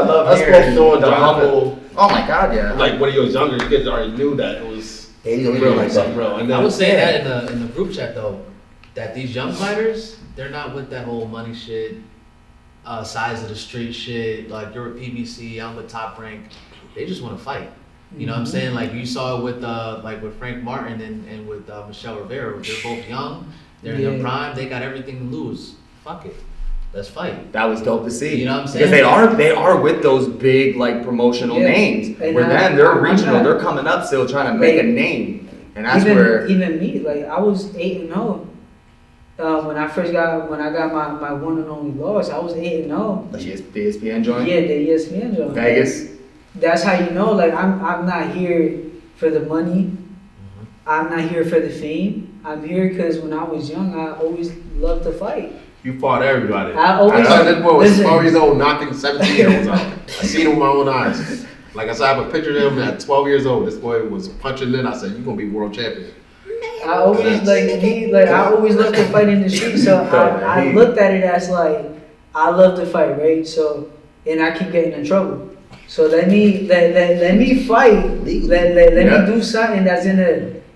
love hearing the humble. Oh my God, yeah. Like when he was younger, you guys already knew that it was real, like that. Real. And I was saying that in the group chat though, that these young fighters, they're not with that whole money shit, size of the street shit. Like you're a PBC, I'm with Top Rank. They just want to fight. You know what I'm saying? Like you saw it with Frank Martin and with Michelle Rivera. They're both young. They're in their prime. They got everything to lose. Fuck it. Let's fight. That was dope to see. You know what I'm saying? Because they are with those big like promotional names. And where then they're regional. They're coming up still trying to make a name. And that's even me, like I was 8-0. When I got my one and only loss, I was 8-0. The ESPN joint? Yeah, the ESPN joint. Vegas. That's how you know, like I'm not here for the money. I'm not here for the fame. I'm here because when I was young, I always loved to fight. You fought everybody. I saw this boy was 12 years old knocking 17-year-olds out. I seen him with my own eyes. Like I said, I have a picture of him at 12 years old. This boy was punching in. I said, "You're gonna be world champion." I always I always loved to fight in the street. So I looked at it as like I love to fight, right? So and I keep getting in trouble. So let me fight. Let me do something that's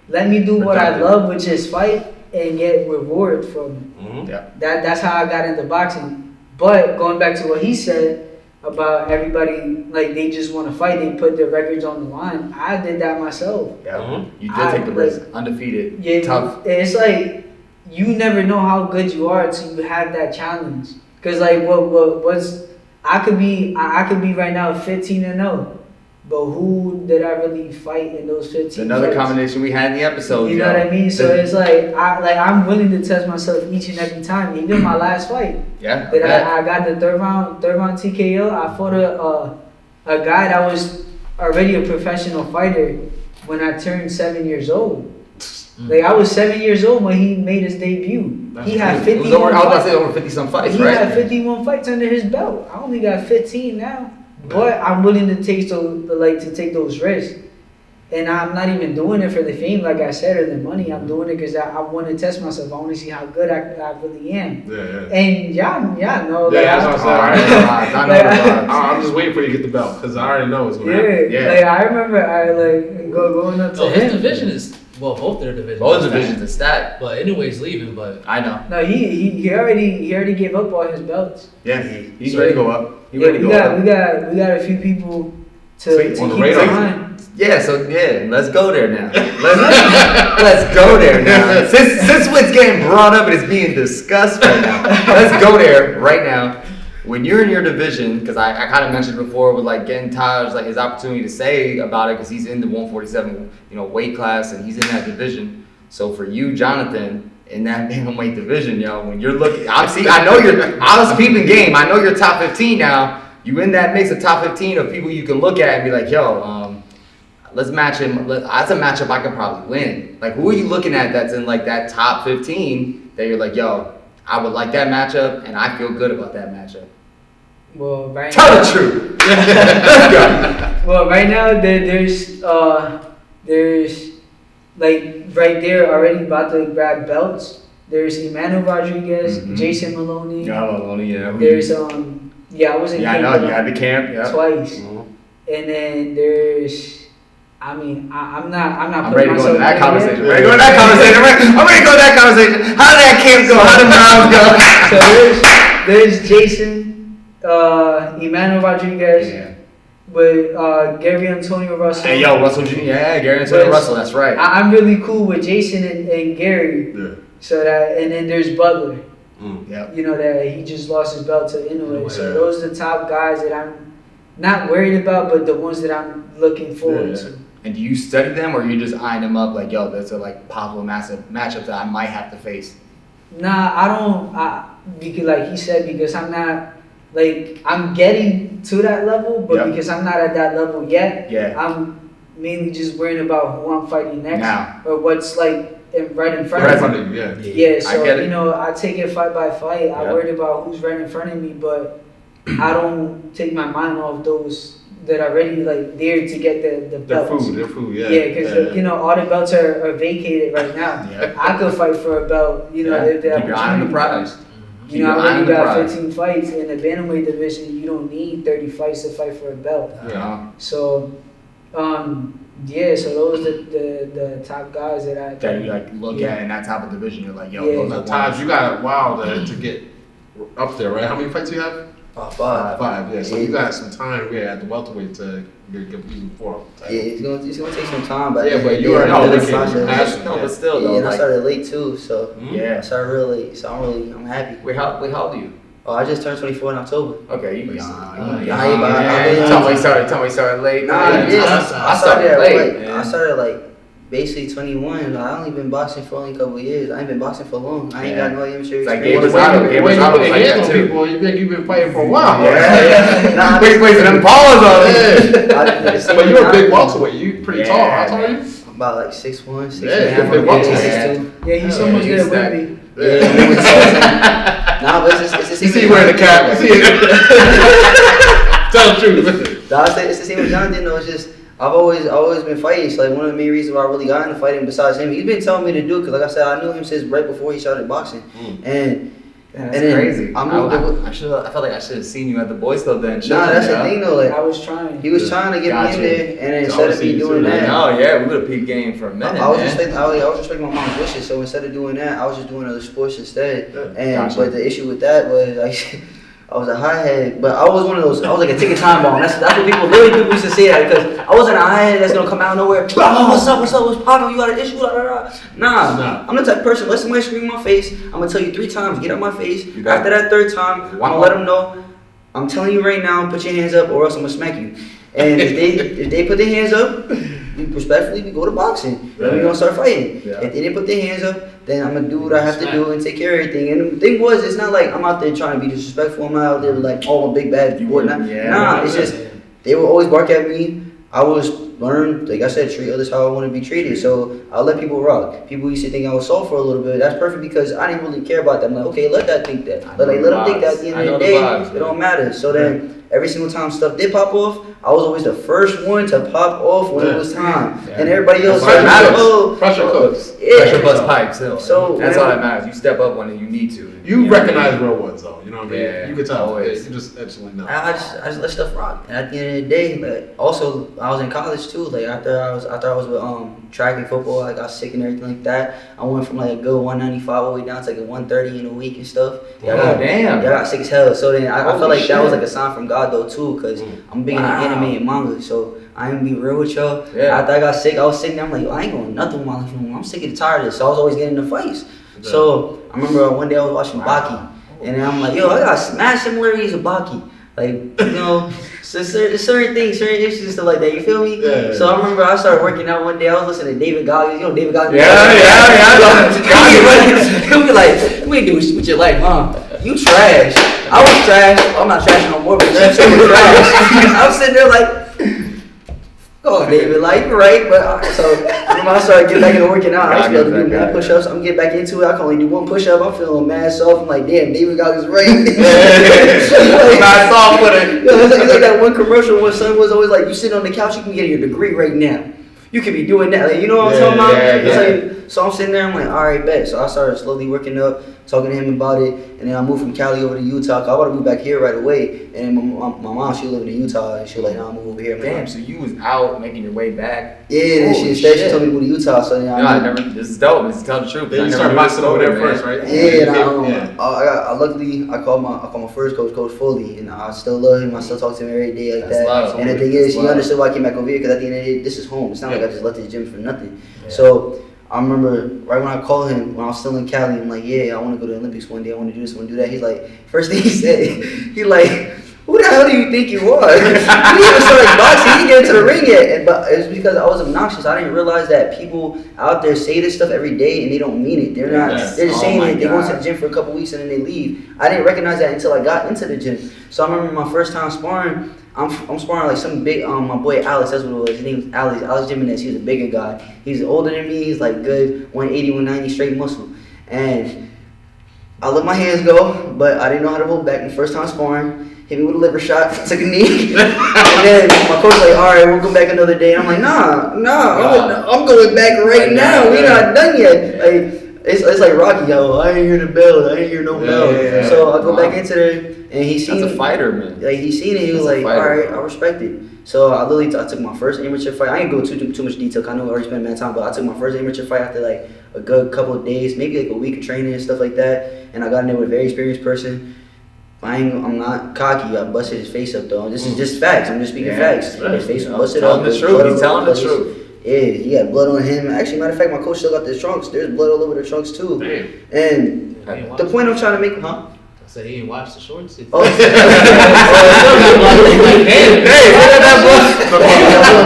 let me do what I love, which is fight and get reward from it. Yeah. That's how I got into boxing. But going back to what he said about everybody, like they just want to fight, they put their records on the line. I did that myself. Yeah. You did take the risk. Undefeated. Yeah. Tough. It's like you never know how good you are until you have that challenge. Cause like what's I could be right now 15-0, but who did I really fight in those 15 It's another fights? combination we had in the episode. You know what I mean? So it's like I'm willing to test myself each and every time. Even my last fight, Yeah. that I got the third round TKO. I fought a guy that was already a professional fighter when I turned 7 years old. Like I was 7 years old when he made his debut. He had 51 I was about to fights. say over 50 some fights, He right? had 51 fights under his belt. I only got 15 now. But I'm willing to take those risks. And I'm not even doing it for the fame, like I said, or the money. I'm doing it because I want to test myself. I want to see how good I really am. Yeah. And y'all know. Yeah, like, that's what I'm saying. I know the vibes. I'm just waiting for you to get the belt because I already know it's gonna happen. Yeah, Yeah. like I remember going up to So him. his division is both their divisions. Both are divisions stacked. are stacked. But anyways, leaving. But I know. No, he already gave up all his belts. Yeah, he's ready to go up. He's Yeah, ready to we go got up. we got a few people to Sweet. keep On the in radar. mind. Let's go there now. Let's go there now. Since what's getting brought up and it's being discussed right now, let's go there right now. When you're in your division, because I kind of mentioned before with like getting Taj like his opportunity to say about it because he's in the 147 weight class and he's in that division. So for you, Johnathan, in that bantamweight division, when you're looking, I was peeping game. I know you're top 15 now. You in that mix of top 15 of people you can look at and be like, let's match him. That's a matchup I could probably win. Like, who are you looking at that's in like that top 15 that you're like, I would like that matchup and I feel good about that matchup? Well, right Tell now, the truth. Let's go. well, right now there's like right there already about to grab belts. There's Emmanuel Rodriguez, Mhm. Jason Maloney. Yeah. There's I was in Yeah, I camp know. with You him had the camp. Yeah. twice, Mhm. and then there's. I mean, I'm not. I'm ready to go into that myself in conversation. there. I'm ready to go into that conversation. I'm ready to go into that conversation. How did that camp go? How did Browns go? So there's Jason, Emmanuel Rodriguez, Yeah. with Gary Antonio Russell. Hey, Russell Jr. Yeah, Gary Antonio But Russell. That's right. I'm really cool with Jason and Gary. Yeah. So that, and then there's Butler. Mm. Yep. That he just lost his belt to Inoue. So Yeah. those are the top guys that I'm not worried about, but the ones that I'm looking forward Yeah. to. And do you study them, or you just eyeing them up like, that's a possible massive matchup that I might have to face? Nah, I don't. Because like he said, because I'm not I'm getting to that level, but Yep. because I'm not at that level yet, Yeah. I'm mainly just worrying about who I'm fighting next Now. or what's right in front Right of in me. front of you, yeah. Yeah, I so get it. I take it fight by fight. I Yep. worried about who's right in front of me, but I don't take my mind off those that are already there to get the Their belts. food, yeah. Yeah, because all the belts are vacated right now. Yeah. I could fight for a belt, if the Keep your eye on the opportunity prize. comes. Keep I your eye on already the got prize. 15 fights in the bantamweight division. You don't need 30 fights to fight for a belt. Yeah. So, so those are the top guys that I That you look Yeah. at in that type of division, you're like, Yeah. those Now, are Taj, ones. you got a while to get up there, right? How many fights do you have? 5. 5, yeah. So you got some time, at the welterweight to get even 4. Yeah, it's gonna take some time, but Yeah, but you yeah, already I know know the the process. kid. No, but still Yeah, though, and I started late too, so I yeah. started real late. So I'm happy. Wait, how old are you? Oh, I just turned 24 in October. Okay, you young. Yeah, I Tell me you started late. Nah, Yeah, I I started at, late. I started basically 21. I only been boxing for only a couple of years. I ain't been boxing for long. I ain't Yeah. got no amateur It's like experience. Gabe Rosado. Gabe When you Rosado put was your like hands that on too. people, you think you've been fighting for a while. Yeah. Nah, Wait, some pause on it. But you're a big welterweight. You pretty tall. How tall are you? I'm about 6'1", 6'1". Yeah, you're a big welterweight. 6'2". Yeah, he's Yeah, almost he's there that- with me. Yeah. Nah, but it's the You same. see wearing the cap. You see it. Tell the truth. Nah, it's the same with Johnathan though. It's just I've always been fighting. So one of the main reasons why I really got into fighting, besides him, he's been telling me to do it. Cause like I said, I knew him since right before he started boxing. And That's and then crazy. I moved. I felt like I should have seen you at the Boys Club then. Nah, that's the thing though. I was trying. He was trying to get Gotcha. me in there, and then So instead of obviously me you doing too, that, No, yeah, we would have peaked game for a minute. I was man. respecting my mom's wishes. So instead of doing that, I was just doing other sports instead. Yeah. And Gotcha. but the issue with that was I was a hothead, but I was one of those. I was like a ticking time bomb. That's what people used to say that because I wasn't a hothead that's gonna come out of nowhere. Oh, what's up? What's poppin'? You got an issue? Blah, blah, blah. Nah, I'm the type of person. Let somebody scream in my face. I'm gonna tell you 3 times. Get out my face. You got After that 3rd time, I'm One gonna let them know. I'm telling you right now. Put your hands up, or else I'm gonna smack you. And if they put their hands up, respectfully, we go to boxing. And we gonna start fighting. Yeah. If they didn't put their hands up, then I'm gonna do what I have to do and take care of everything. And the thing was, it's not like I'm out there trying to be disrespectful. I'm not out there like, oh, I'm a big bad boy. Nah, it's just they will always bark at me. I was learn, like I said, treat others how I want to be treated. So I'll let people rock. People used to think I was soft for a little bit. That's perfect because I didn't really care about that. I'm like, okay, let that think that. But like, let them think that at the end of the day, it don't matter. So then every single time stuff did pop off, I was always the first one to pop off when it was time. And everybody else That's what matters. oh, Pressure cooks. yeah. Pressure bust pipes. So that's all that matters. You step up when you need to. You recognize real ones though, you know what I mean? Yeah, You can tell. always. You just actually know. I just let stuff rock. And at the end of the day, like, also I was in college too. Like after I was with track and football, I got sick and everything like that. I went from like a good 195 all the way down to like a 130 in a week and stuff. Oh, damn. I got sick as hell. So then I felt Holy like that was shit. like a sign from God though too, because I'm big into Wow. anime and manga. So I ain't gonna be real with y'all. Yeah. After I got sick, I was sitting there. I'm like, I ain't going nothing with my life anymore. I'm sick and tired of this. So I was always getting into fights. So I remember one day I was watching Baki. And then I'm like, yo, I got smash similarities with Baki. Like, you know, so certain things, certain issues and stuff like that. You feel me? Yeah. So I remember I started working out one day. I was listening to David Goggins. You know David Goggins? Yeah. He'll be like, you ain't doing shit with your life, huh? You trash. I was trash. I'm not trash no more, but you was trash. I'm sitting there like, oh, David, like, you're right. But so when I started getting back into working out, I used to be able to do mad push-ups. I'm getting back into it. I can only do one push-up. I'm feeling mad soft. I'm like, damn, David Goggins right. Not soft with it. It's like that one commercial where son was always like, you sit on the couch, you can get your degree right now. You could be doing that. Like, you know what I'm talking about? It's like, so I'm sitting there, I'm like, all right, bet. So I started slowly working up, talking to him about it. And then I moved from Cali over to Utah. Cause I want to move back here right away. And my mom, she lived in Utah. And she was like, nah, I'm move over here. Damn, so you was out making your way back. Yeah, and then she told me to move to Utah. So then This is dope. This is tell the truth. Then you started boxing over there first, right? Yeah, and I called my first Coach Foley, and I still love him. I still talk to him every day like that. Love. And the thing is, he understood why I came back over here because at the end of the day, this is home. It's not like I just left this gym for nothing. So I remember right when I called him when I was still in Cali, I'm like, yeah, I want to go to the Olympics one day. I want to do this, I want to do that. He's like, first thing he said, he like, who the hell do you think you are? You didn't even start boxing. He didn't get into the ring yet. But it was because I was obnoxious. I didn't realize that people out there say this stuff every day and they don't mean it. They're not. Yes. They're just Oh saying my it. They go into God. the gym for a couple weeks and then they leave. I didn't recognize that until I got into the gym. So I remember my first time sparring. I'm sparring like some big, my boy Alex, that's what it was. His name was Alex Jimenez. He was a bigger guy. He's older than me. He's like good 180, 190 straight muscle. And I let my hands go, but I didn't know how to hold back. The first time sparring, hit me with a liver shot, took a knee. And then my coach like, all right, we'll go back another day. And I'm like, nah, I'm going back right now. We not done yet. Like, it's like Rocky, yo. I ain't hear the bell. I ain't hear no bell. Yeah. So I go back into there, and he seen That's a fighter, man. like he seen it, he was That's a like, fighter, all right, bro. I respect it. So I literally I took my first amateur fight. I ain't go too much detail. 'Cause I know I already spent mad time, but I took my first amateur fight after like a good couple of days, maybe like a week of training and stuff like that. And I got in there with a very experienced person. I'm not cocky. I busted his face up though. This is just facts. I'm just speaking facts. His face was busted up. Telling the truth. He's telling the truth. Yeah, he had blood on him. Actually, matter of fact, my coach still got the trunks. There's blood all over the trunks too. Damn. And the point I'm trying to make, huh? I said he didn't watch the shorts. Oh,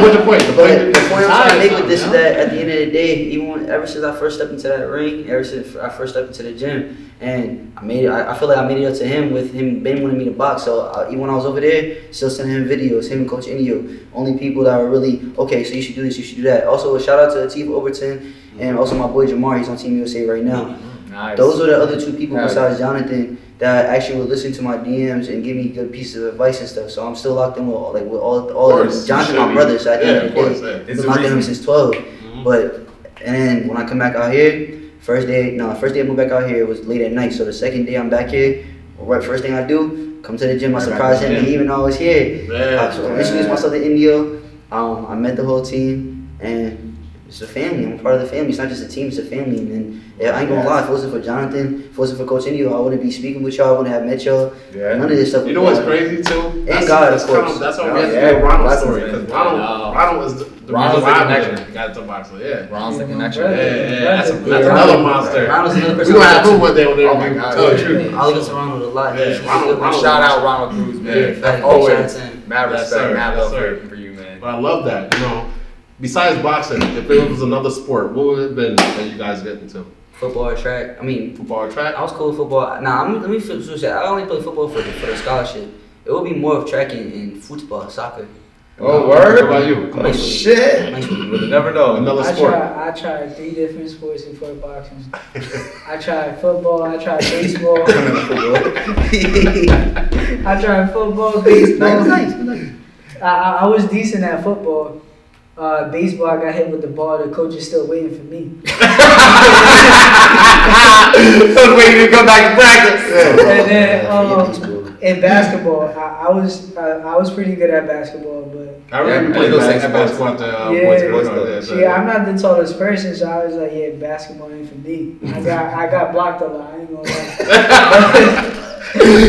What's the point? But the point I'm trying to make with this is that at the end of the day, ever since I first stepped into that ring, ever since I first stepped into the gym, and I made it, I feel like I made it up to him with him Ben wanting me to box. So even when I was over there, still sending him videos, him and Coach Indio, only people that were really, okay, so you should do this, you should do that. Also, a shout out to Atief Overton and also my boy Jamar, he's on Team USA right now. Nice. Those are the other two people Hell besides Johnathan that actually would listen to my DMs and give me good pieces of advice and stuff. So I'm still locked in with all of them. Johnathan, my brother, so at the end of the day, It's been the locked in reason. him since 12. But and then when I come back out here, first day I moved back out here was late at night. So the second day I'm back here, right, first thing I do, come to the gym. I surprised him, he even know I was here. I introduced myself to Indio. I met the whole team, and it's a family. I'm a part of the family. It's not just a team, it's a family. And I ain't gonna lie, if it wasn't for Johnathan, if it wasn't for Coach Indio, I wouldn't be speaking with y'all, I wouldn't have met y'all. Yeah. None of this stuff. You know what's crazy too? And God, of course. That's why we have to Yeah, do a Ronald that's story insane. because Ronald is the Ronald's reason why the I connection. got to boxer. Yeah. Ronald's the connection. That's Yeah, another monster. Ronald's another We person. gonna have food one day when they're Oh my God. tell the truth. I look up to Ronald a lot. Yeah, Ronald- Shout out Ronald Cruz, man. Yeah, Always. Johnathan. Mad Yes, respect, sir. mad Yes, love sir. for you, man. But I love that. Besides boxing, if it was another sport, what would it have been that you guys get into? Football or track. I mean, Football or track? I was cool with football. Let me flip switch that. I only play football for the scholarship. It would be more of track and football, soccer. Oh, What word? about you? Oh, shit. Nice one. We'll never know. Another I sport. tried 3 different sports before boxing. I tried football, I tried baseball. I tried football, baseball. Nice. I was decent at football. Baseball, I got hit with the ball. The coach is still waiting for me. I was waiting to come back to practice. And then baseball. in basketball, I was pretty good at basketball, but I remember Yeah, playing those same basketball at the Yeah. boys' Boys' club. club. see, I'm not the tallest person, so I was like, yeah, basketball ain't for me. I got blocked a lot. I ain't gonna lie.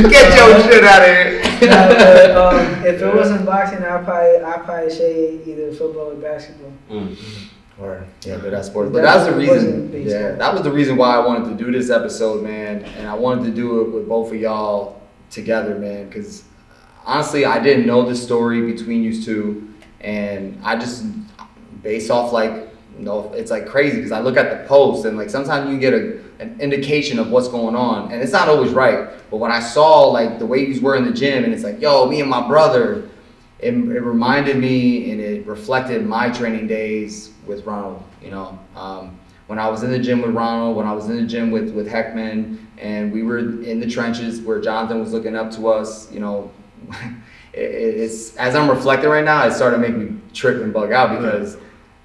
Get your shit out of here. But, if it wasn't boxing, I'd probably say either football or basketball. Or yeah, but that's sports. But that's the reason. Yeah, that was the reason why I wanted to do this episode, man. And I wanted to do it with both of y'all together, man. Because honestly, I didn't know the story between you two, and I just based off it's like crazy because I look at the post and like sometimes you get an indication of what's going on, and it's not always right. But when I saw like the way you were in the gym, and it's like, yo, me and my brother. It reminded me and it reflected my training days with Ronald, when I was in the gym with Ronald, when I was in the gym with Heckman, and we were in the trenches where Johnathan was looking up to us, it's as I'm reflecting right now, it started to make me trip and bug out because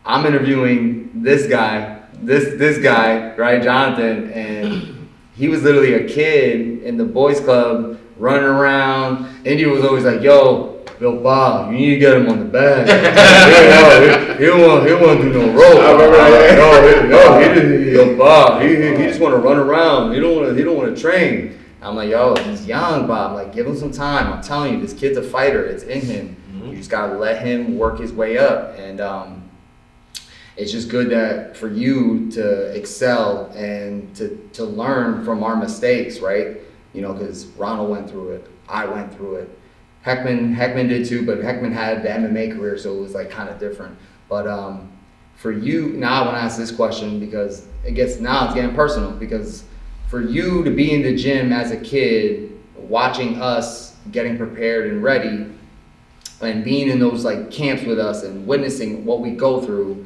I'm interviewing this guy, this guy, right, Johnathan, and he was literally a kid in the boys club running around. India was always like, yo, Bill Bob, you need to get him on the back. He don't want to do no rope. Yo, Bob, he just want to run around. He don't want to train. I'm like, yo, he's young, Bob. Like, give him some time. I'm telling you, this kid's a fighter. It's in him. You just gotta let him work his way up. And it's just good that for you to excel and to learn from our mistakes, right? Because Ronald went through it. I went through it. Heckman did too, but Heckman had the MMA career, so it was like kind of different. But for you, now I want to ask this question because it's getting personal. Because for you to be in the gym as a kid, watching us getting prepared and ready, and being in those like camps with us and witnessing what we go through,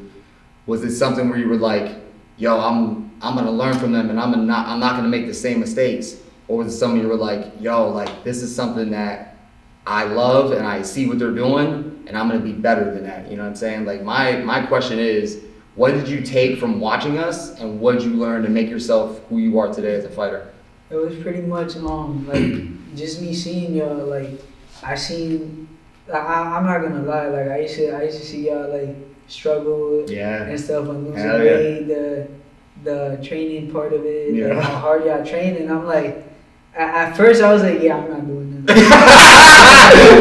was it something where you were like, yo, I'm gonna learn from them and I'm not gonna make the same mistakes? Or was it something you were like, yo, like this is something that I love and I see what they're doing and I'm gonna be better than that, you know what I'm saying? Like my question is, what did you take from watching us and what did you learn to make yourself who you are today as a fighter? It was pretty much like just me seeing y'all. Like I'm not gonna lie. Like I used to see y'all like struggle and stuff and losing weight. The training part of it, like how hard y'all train, and I'm like. At first, I was like, yeah, I'm not doing that.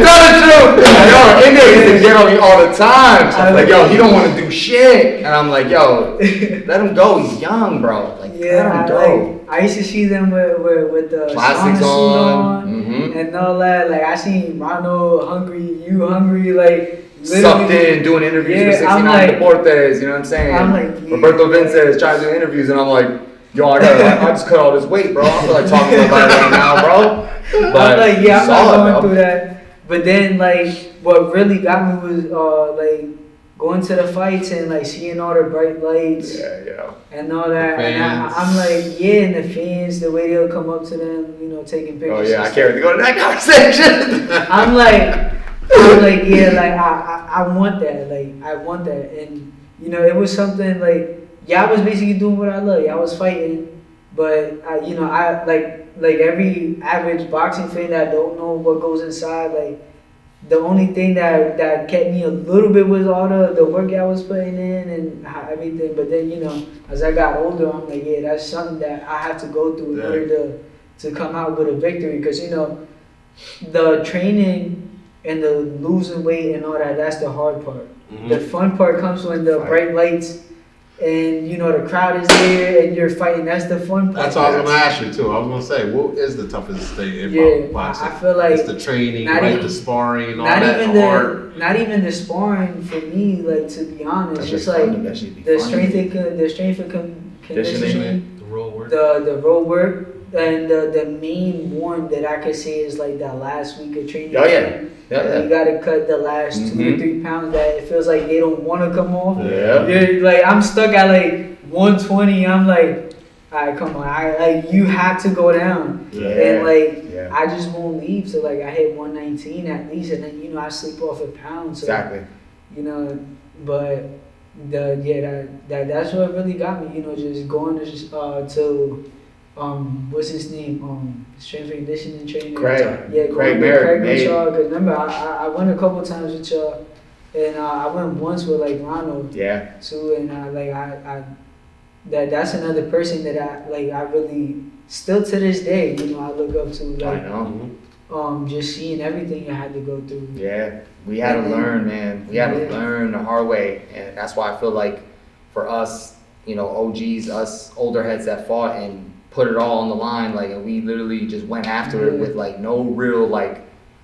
Tell the truth. Yo, India used to get on me all the time. So like, yo, he don't want to do shit. And I'm like, yo, let him go. He's young, bro. Like, let him go. I used to see them with the classics on and all that. Like, I seen Ronald hungry, you hungry, like. Sucked in, doing interviews for 69 Deportes, you know what I'm saying? I'm like, Roberto Vinces trying to do interviews, and I'm like, yo, I just cut all this weight, bro. I feel like talking about it right now, bro. But I'm like, yeah, I'm not going through that. But then, like, what really got me was, like, going to the fights and, like, seeing all the bright lights. And all that. And I'm like, yeah, and the fans, the way they'll come up to them, taking pictures. Oh, yeah, I can't wait to go to that conversation. I'm like, yeah, like, I want that. Like, I want that. And, it was something, like, I was basically doing what I love. I was fighting, but I like every average boxing fan that don't know what goes inside. Like the only thing that kept me a little bit was all the work I was putting in and everything. But then as I got older, I'm like, yeah, that's something that I have to go through in order to come out with a victory. Because the training and the losing weight and all that, that's the hard part. The fun part comes when the bright lights and you know the crowd is there, and you're fighting. That's the fun part. That's what I was gonna ask you too. I was gonna say, what is the toughest thing in Yeah, boxing? I feel like it's the training, not right? even- The sparring, and all not that. even The art. not even the sparring for me. Like to be honest, That's just just like fun. That should be the fun. strength and conditioning, The road work. the road work, and the main one that I could say is like that last week of training. Oh, yeah. Yeah, You gotta cut the last 2 or 3 pounds that it feels like they don't want to come off. Yeah. You're like I'm stuck at like 120. I'm like, all right, come on. Like you have to go down. Yeah. And like Yeah. I just won't leave till like I hit 119 at least, and then you know I sleep off a pound. So Exactly. you know, but that's what really got me. You know, just going to what's his name? Strength and conditioning trainer. Craig. Yeah, Craig going to Merritt, Craig with mate. y'all. Cause remember, I went a couple times with y'all, and I went once with like Ronald Yeah. too, and that's another person that I really still to this day, you know, I look up to. I Like know. just seeing everything I had to go through. Yeah, we had to learn, man. We had to Yeah. learn the hard way, and that's why I feel like for us, you know, OGs, us older heads that fought and put it all on the line, like, and we literally just went after it Yeah. with like no real like It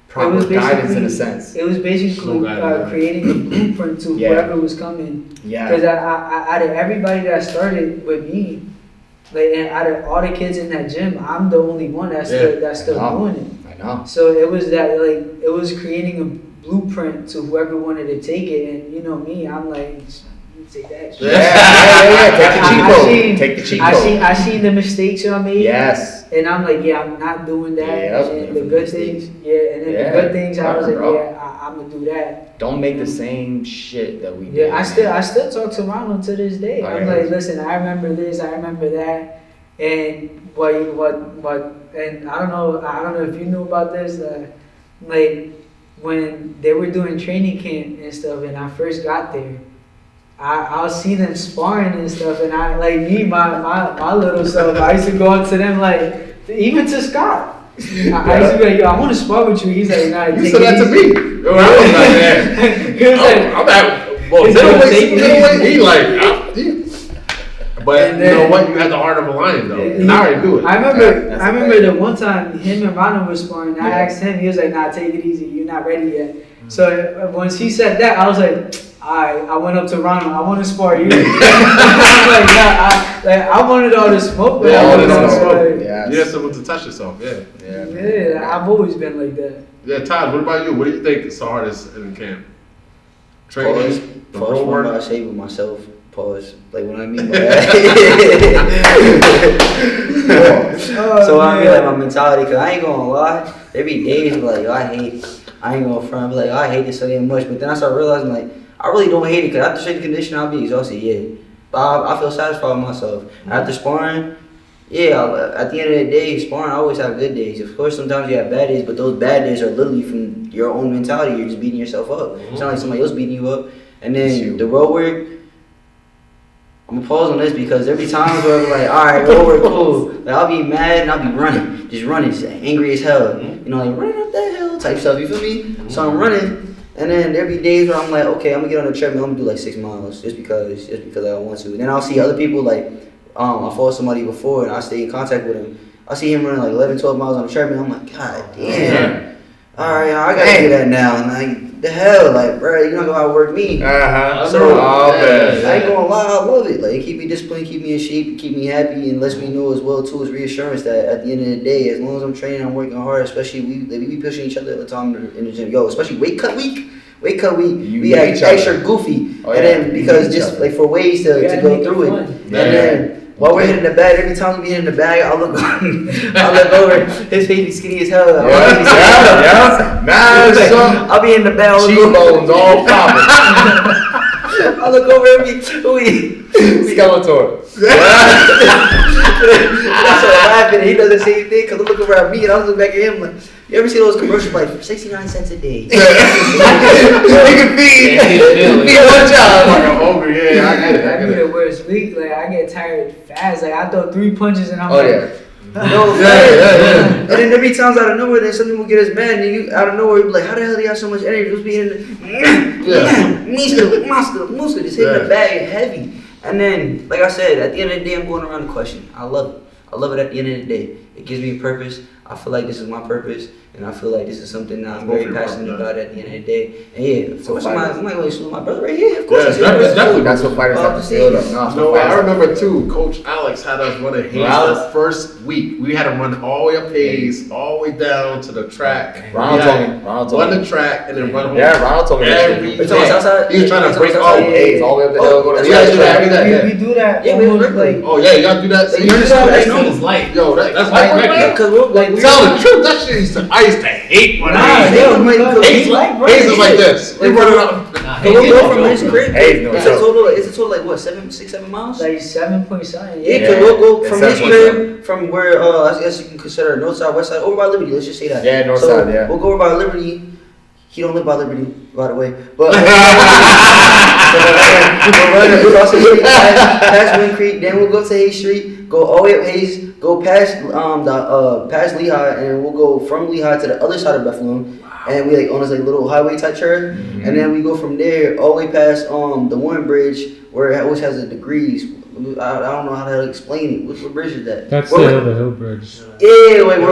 proper was guidance in a basically- sense. It was basically No guidance. creating a blueprint to Yeah. whoever was coming. Because Yeah, out of everybody that started with me, like, and out of all the kids in that gym, I'm the only one that's still I know. doing it. I know. So it was that like it was creating a blueprint to whoever wanted to take it, and you know me, I'm like, take that. Yeah, yeah. Take the cheat I code. seen- Take the cheat I code. seen the mistakes y'all made. Yes. And I'm like, yeah, I'm not doing that. Yep. And the good things, and then Yeah. the good things, I was like, Bro. yeah, I'm gonna do that. Don't make the same shit that we did. Yeah, I man. still talk to Ronald to this day. Oh, I'm yeah. like, listen, I remember this, I remember that, and what, and I don't know if you knew about this, like when they were doing training camp and stuff, and I first got there. I'll see them sparring and stuff, and I like me, my little self. I used to go up to them like, even to Scott. I used to be like, yo, I want to spar with you. He's like, nah, You take said it that to easy. me. Yo, I was like, man. He was like, I'm at, well, He's like, middleweight, take it middleweight, easy. he like, but And you know then- what? You had the heart of a lion though. And I already do it. I remember, That's I the remember thing. the one time him and Ronald was sparring. I Yeah. asked him, he was like, "Nah, take it easy. You're not ready yet." So once he said that, I was like, "Alright." I went up to Ronald. I want to spar you. I'm like, nah, I wanted all the smoke, but Yeah, I all wanted the all the smoke. smoke. Yeah. You had someone to touch yourself, yeah. Yeah. man. Yeah, I've always been like that. Yeah, Todd, what about you? What do you think is the hardest in camp? Pause. Training, the Pause. road What work. I say with myself. Pause. Like when I mean by that. So I mean like my mentality, cause I ain't gonna lie. There be days where, like I ain't gonna front. Be like I hate this so damn much. But then I start realizing like I really don't hate it. Cause after strength and conditioning, I'll be exhausted. Yeah, but I feel satisfied with myself. After sparring. Yeah, at the end of the day, sparring, I always have good days. Of course, sometimes you have bad days, but those bad days are literally from your own mentality. You're just beating yourself up. It's not like somebody else beating you up. And then the road work, I'm gonna pause on this because there be times where I'm like, all right, road work, cool. Like, I'll be mad and I'll be running, just angry as hell. You know, like running up that hill type stuff, you feel me? So I'm running. And then there be days where I'm like, okay, I'm gonna get on the treadmill, I'm gonna do like 6 miles just because I want to. And then I'll see other people like, I fought somebody before and I stay in contact with him. I see him running like 11, 12 miles on the treadmill. I'm like, God damn. All right, I gotta do that now. And like, the hell, like, bro, you're not gonna outwork me. So, I ain't gonna lie, I love it. Like, it keep me disciplined, keep me in shape, keep me happy, and lets me know as well too as reassurance that at the end of the day, as long as I'm training, I'm working hard. Especially we be pushing each other all the time in the gym. Yo, especially weight cut week. We need Oh, each extra other. goofy, Oh, and yeah. then You because need each just other. like for ways to gotta go make it Oh, through it, fun. and Yeah. then while we're hitting the bag, every time we be hitting the bag, I look, I look over, his face be skinny as hell. I'll be in the bag, I'll Cheekbones all popping. I look over and be, Skeletor. I start laughing, and he does the same thing, because I look over at me, and I look back at him like, you ever see those commercials like 69 cents a day? You can feed one job. Like I'm hungry, yeah, I get it. I That'd get be it. the worst week. Like I get tired fast. Like I throw 3 punches and I'm Oh like, yeah. no, Yeah. And then there be times out of nowhere, then something will get us mad, and you out of nowhere, you be like, how the hell do you have so much energy? Just being Yeah. muscle, just hitting the bag heavy. And then, like I said, at the end of the day, I'm going around the question. I love it. I love it at the end of the day. It gives me a purpose. I feel like this is my purpose, and I feel like this is something that I'm very passionate about at the end of the day. And yeah, of course, I'm not going to salute my brother right here. Of course, it's definitely That's what fighters have to feel. No, I remember too. Coach Alex had us running Hayes the first week. We had to run all the way up Hayes, all the way down to the track. Ronald told me. Run the track and then run home. Yeah, Ronald told me that Every shit. day. He was trying to break all Hayes all the way up the hill. Go to We do that. Yeah, we almost regularly. like Oh yeah, you gotta do that. You understand That's what I know? his life. Yo, that's Like, like right, Because we're like, tell the truth. That shit I used to hate when Hayes is like this. We run it up. Nah, we'll he go did from it. his crib. Hayes no It's a total like what, 7 miles? like 7 point something. Yeah, Yeah. because we'll go from It's his 7.7. crib, from where I guess you can consider north side, west side, over by Liberty. Let's just say that. Yeah, north so side, yeah. We'll go over by Liberty. He don't live by Liberty, by the way. But we'll run across the street, past Wind Creek, then we'll go to Hayes Street, go all the way up Hayes, go past past Lehigh, and we'll go from Lehigh to the other side of Bethlehem. And we like on this like little highway type trail, and then we go from there all the way past the Warren Bridge where it always has the degrees. I don't know how to explain it. What bridge is that? That's the Hill Bridge. Yeah, like Yep.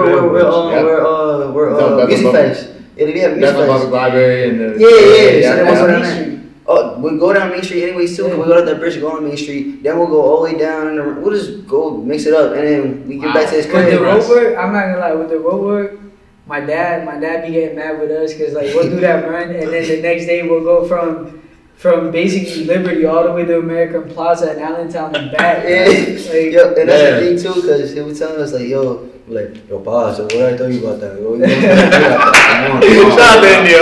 we're Music Fest. Yeah, they have Music Public Fest. Library and the Yeah. So then we'll go Main down Street. there. Oh, we'll go down Main Street anyways too. Yeah. We go down that bridge, go on Main Street. Then we'll go all the way down, and we'll just go mix it up, and then we get back to his With the crib. road work, I'm not gonna lie. With the road work, my dad be getting mad with us because like we'll do that run, and then the next day we'll go from basically Liberty all the way to American Plaza and Allentown and back. Yeah, Like, yep, and that's the thing too, cause he was telling us like, yo, Pa, so what I tell you about that? Yo, you Shout out to India.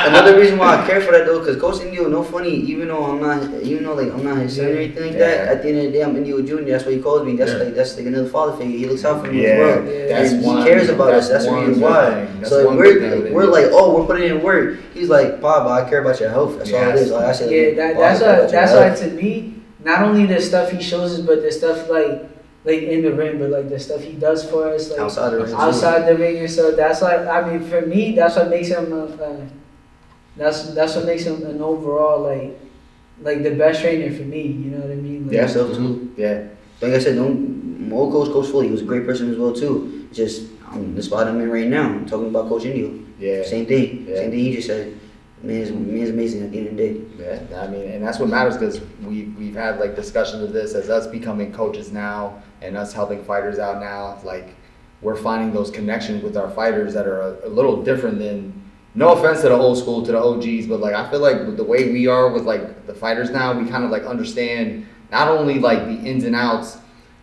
Another reason why I care for that though, cause Coach Indio, no funny, even though I'm not his son or anything like that. At the end of the day, I'm Indio Jr. That's what he calls me. That's like another father figure. He looks out for me as well. That's And one. he cares about us. That's the one reason good why. thing. That's So one if good thing with we're India. like, oh, we're putting in work. He's like, Pa, but I care about your health. That's all it is. Like I said, yeah, "Pa, I care about your that's health." why to me, not only the stuff he shows us, but the stuff like in the ring, but like the stuff he does for us, like Outside the ring. outside the ring and stuff. That's like, I mean, for me, that's what makes him that's what makes him an overall like the best trainer for me. You know what I mean? Like, Yeah. Myself too. Yeah. Like I said, my old Coach Foley, he was a great person as well too. Just the spot I'm in right now. I'm talking about Coach Indio. Yeah. Same thing. Yeah. Same thing he just said. Man's amazing at the end of the day. Yeah, I mean, and that's what matters because we've had like discussions of this as us becoming coaches now and us helping fighters out now. Like we're finding those connections with our fighters that are a little different than. No offense to the old school, to the OGs, but like I feel like with the way we are with like the fighters now, we kind of like understand not only like the ins and outs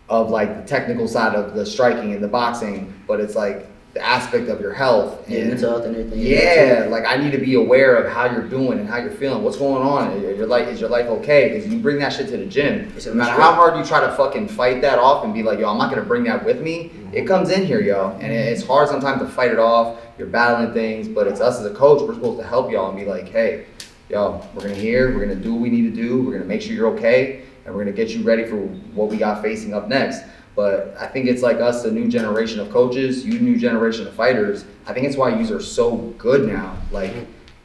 of like the technical side of the striking and the boxing, but it's like the aspect of your health Yeah, and mental health and everything. yeah, like I need to be aware of how you're doing and how you're feeling. What's going on? Is your life okay? Because you bring that shit to the gym. It's a No matter must how hard you try to fucking fight that off and be like, yo, I'm not gonna bring that with me. It comes in here, yo, and it's hard sometimes to fight it off. You're battling things, but it's us as a coach. We're supposed to help y'all and be like, hey, yo, we're gonna hear. We're gonna do what we need to do. We're gonna make sure you're okay, and we're gonna get you ready for what we got facing up next. But I think it's like us, the new generation of coaches, you new generation of fighters. I think it's why you are so good now. Like,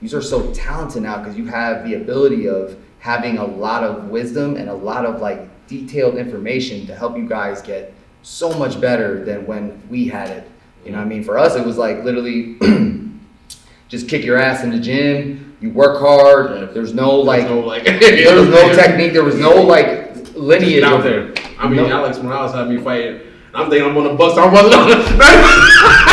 you are so talented now because you have the ability of having a lot of wisdom and a lot of like detailed information to help you guys get so much better than when we had it. You know what I mean? For us, it was like literally just kick your ass in the gym. You work hard. There's no like, there was no technique. There was no like lineage out of there. I mean, No. Alex Morales had me fighting. I'm thinking I'm on the bus. I wasn't on the.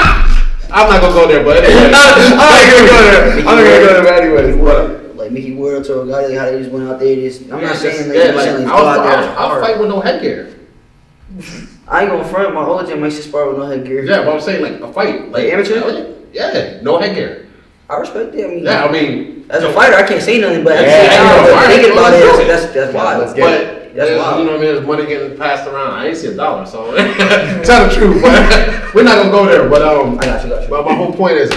I'm not gonna go there, but anyway. I'm not gonna go there anyways. But Like Mickey World told a guy how they just went out there. Just I'm not saying like, yeah, I'm like, saying, like, I go out there was hard. fighting with no headgear. I ain't gonna front. My old gym makes you spar with no headgear. Yeah, but I'm saying like a fight, Like amateur? Yeah, no headgear. I respect it. I mean, Yeah, I mean, as a fighter, I can't say nothing, but at the Yeah, same I time, know, but thinking about let's do it, it. that's wild. let's get it. but That's wild. you know what I mean. There's money getting passed around. I ain't see $1, so tell the truth. But we're not gonna go there. But I got you. But my whole point is,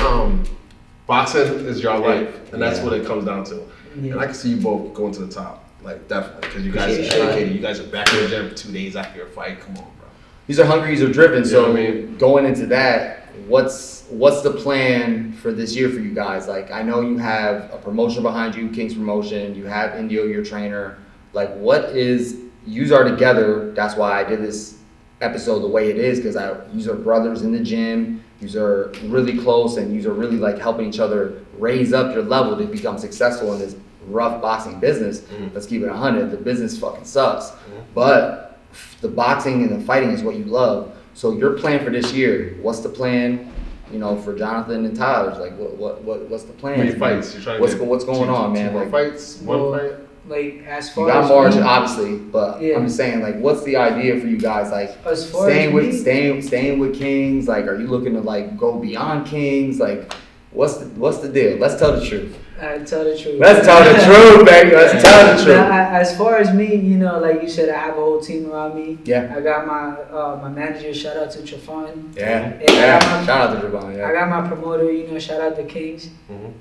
boxing is your life, and that's what it comes down to. Yeah. And I can see you both going to the top, like definitely, because you guys are Appreciate it. dedicated. You guys are back in the gym 2 days after your fight. Come on, bro. these are hungry, these are driven. You So know what I mean? going into that, what's the plan for this year for you guys? Like, I know you have a promotion behind you, King's Promotion. You have Indio, your trainer. Like, yous are together. That's why I did this episode the way it is, because yous are brothers in the gym. Yous are really close, and yous are really like helping each other raise up your level to become successful in this rough boxing business. Let's keep it 100. The business fucking sucks, but the boxing and the fighting is what you love. So your plan for this year, what's the plan? You know, for Johnathan and Tyler, like what's the plan? How many fights? You're trying to what's going on, man? Two more Like, fights, one fight. Like as you far got as March, me, obviously, but Yeah. I'm just saying, like, what's the idea for you guys? Like, as far staying as with me, staying with Kings. Like, are you looking to like go beyond Kings? Like, what's the deal? Let's tell the truth. I tell the truth. Let's tell the truth, baby. Let's tell the truth. Now, as far as me, you know, like you said, I have a whole team around me. Yeah. I got my manager. Shout out to Trafon. Yeah. And Yeah. I got my- Shout out to Javon. I Yeah. got my promoter, you know, shout out to Kings.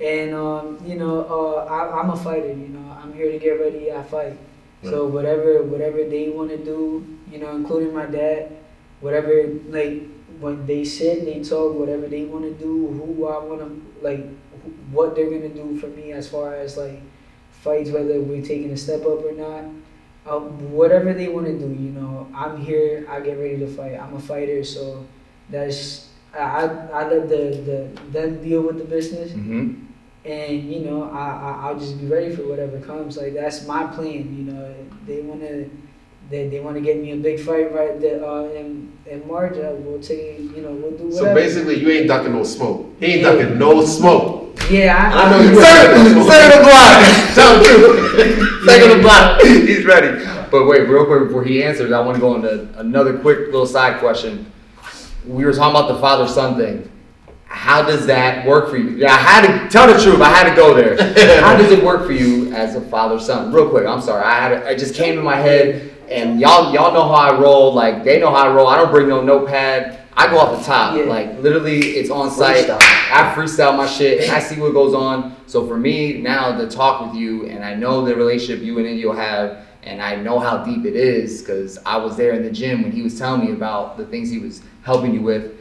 And, you know, I'm a fighter, you know, I'm here to get ready, I fight. So whatever they want to do, you know, including my dad, whatever, like, when they sit, they talk, whatever they want to do, who I want to, like, what they're going to do for me as far as, like, fights, whether we're taking a step up or not. Whatever they want to do, you know, I'm here, I get ready to fight. I'm a fighter, so that's... I let them deal with the business, Mm-hmm. and you know I'll just be ready for whatever comes. Like that's my plan. You know they wanna get me a big fight right there in March. We'll take we'll do whatever. So basically, you ain't ducking no smoke. He ain't ducking no smoke. Yeah, I know you. Second the block. Tell the truth. Second the block. He's ready. But wait, real quick before he answers, I want to go into another quick little side question. We were talking about the father-son thing. How does that work for you? Yeah, I had to tell the truth. I had to go there. How does it work for you as a father-son? Real quick, I'm sorry. I just came to my head, and y'all know how I roll. Like they know how I roll. I don't bring no notepad. I go off the top. Yeah. Like literally, it's on site. Freestyle. I freestyle my shit, and I see what goes on. So for me now to talk with you, and I know the relationship you and Indio have. And I know how deep it is because I was there in the gym when he was telling me about the things he was helping you with.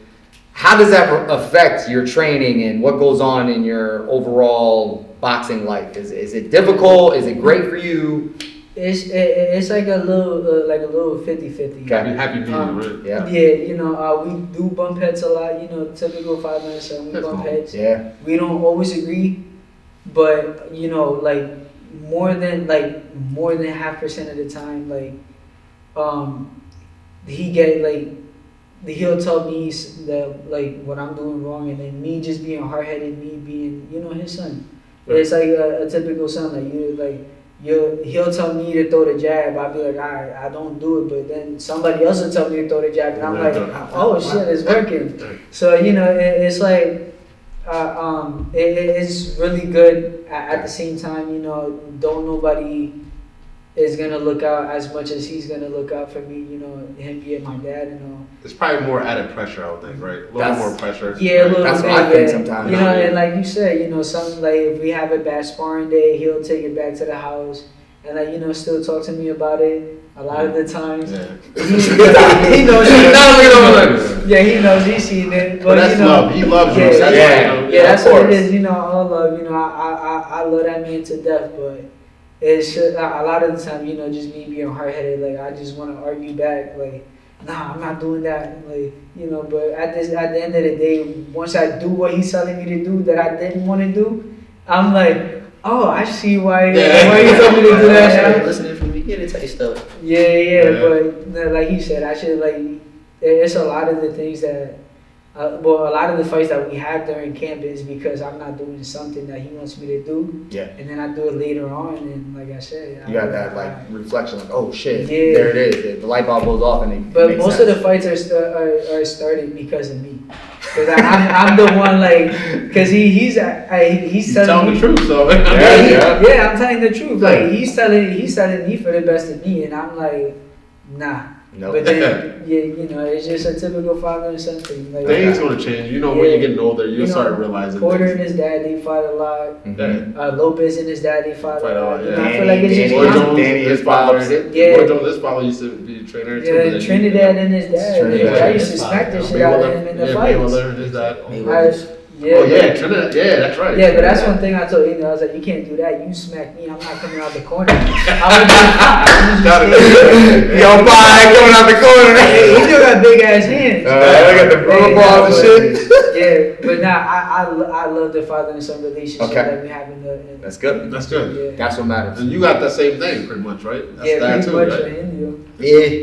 How does that affect your training and what goes on in your overall boxing life? Is it difficult? Is it great for you? It's like a little 50-50. Okay. Happy medium, right? Yeah. Yeah, you know, we do bump heads a lot. You know, typical 5-9-7, we That's bump cool. heads. Yeah. We don't always agree, but you know, like more than 0.5% of the time, like he'll tell me that like what I'm doing wrong, and then me just being hard-headed, me being his son. Right. It's like a typical son. Like he'll tell me to throw the jab. I'll be like, all right, I don't do it, but then somebody else will tell me to throw the jab, and I'm like, oh shit, it's working. So it's like. It's really good. At the same time, don't nobody is gonna look out as much as he's gonna look out for me. Him being my dad and all. It's probably more added pressure, I would think, right? A little That's- more pressure. Yeah, a little That's bit. what I think yeah. sometimes. And like you said, some like if we have a bad sparring day, he'll take it back to the house and still talk to me about it. A lot of the times, Yeah. he knows. Yeah, he knows. He's seen it. But that's love. He loves you. Yeah, So that's yeah. why, Yeah, that's of what course. it is. All love. I love that man to death, but it's just, a lot of the time, just me being hard-headed. Like I just want to argue back. Like, nah, I'm not doing that. Like, but at the end of the day, once I do what he's telling me to do that I didn't want to do, I'm like, oh, I see why you told me to do that. Yeah, listening from me, get a taste of it. Yeah, but like he said, I should it's a lot of the things that, a lot of the fights that we have during camp is because I'm not doing something that he wants me to do. Yeah. And then I do it later on, and like I said, You got that like reflection, like, oh shit, Yeah. there it is. The light bulb goes off, and it But makes most sense. of the fights are started because of me. Because I'm the one because he's He's telling telling the me. truth, so. Yeah, I'm telling the truth. Like he's telling me for the best of me, and I'm like, nah. Nope. But then, yeah, you know, it's just a typical father and son thing. Like, Things gonna change. You know, when you're getting older, you'll start realizing. Porter and things. his dad, they fight a lot. Mhm. Lopez and his dad, they fight a lot. You know, I feel like it's just Roy Danny, Jones, Danny, his his father. pops. Yeah. Roy Jones, his father used to be a trainer too. but yeah, then Trinidad and his dad. Trinidad. I used to smack the shit out of him in the fights. Mayweather and his dad. Yeah, Oh yeah, Trinidad. Yeah, that's right. Yeah, but that's one thing I told Eno. I was like, you can't do that. You smack me, I'm not coming out the corner. I Yo, bye, coming out the corner. Hey, he still got big ass hands. I got the bro balls and shit. Yeah, but nah, I love the father and son relationship Okay. that we have in the. That's good. That's good. Yeah, That's what matters. And you got that same thing, pretty much, right? That's yeah, that pretty too, much right? for him, yo. Yeah.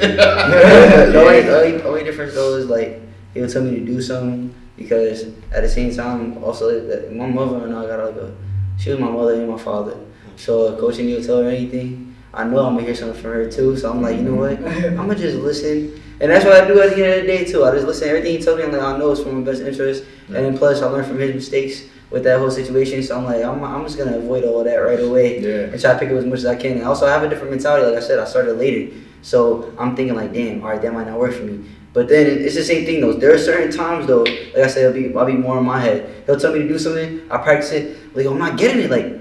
The only difference though is like he'll tell me to do something because at the same time also my mother and I got like she was my mother and my father. So Coach Neil tell her anything, I know I'm gonna hear something from her too. So I'm like, you know what? I'm gonna just listen. And that's what I do at the end of the day too. I just listen to everything he tells me. I'm like, I know it's for my best interest. And then plus I learned from his mistakes with that whole situation. So I'm like, I'm just gonna avoid all that right away and try to pick up as much as I can. And also I have a different mentality. Like I said, I started later. So I'm thinking like, damn, all right, that might not work for me. But then it's the same thing though. There are certain times though, like I said, I'll be more in my head. He'll tell me to do something, I practice it. Like I'm not getting it. Like,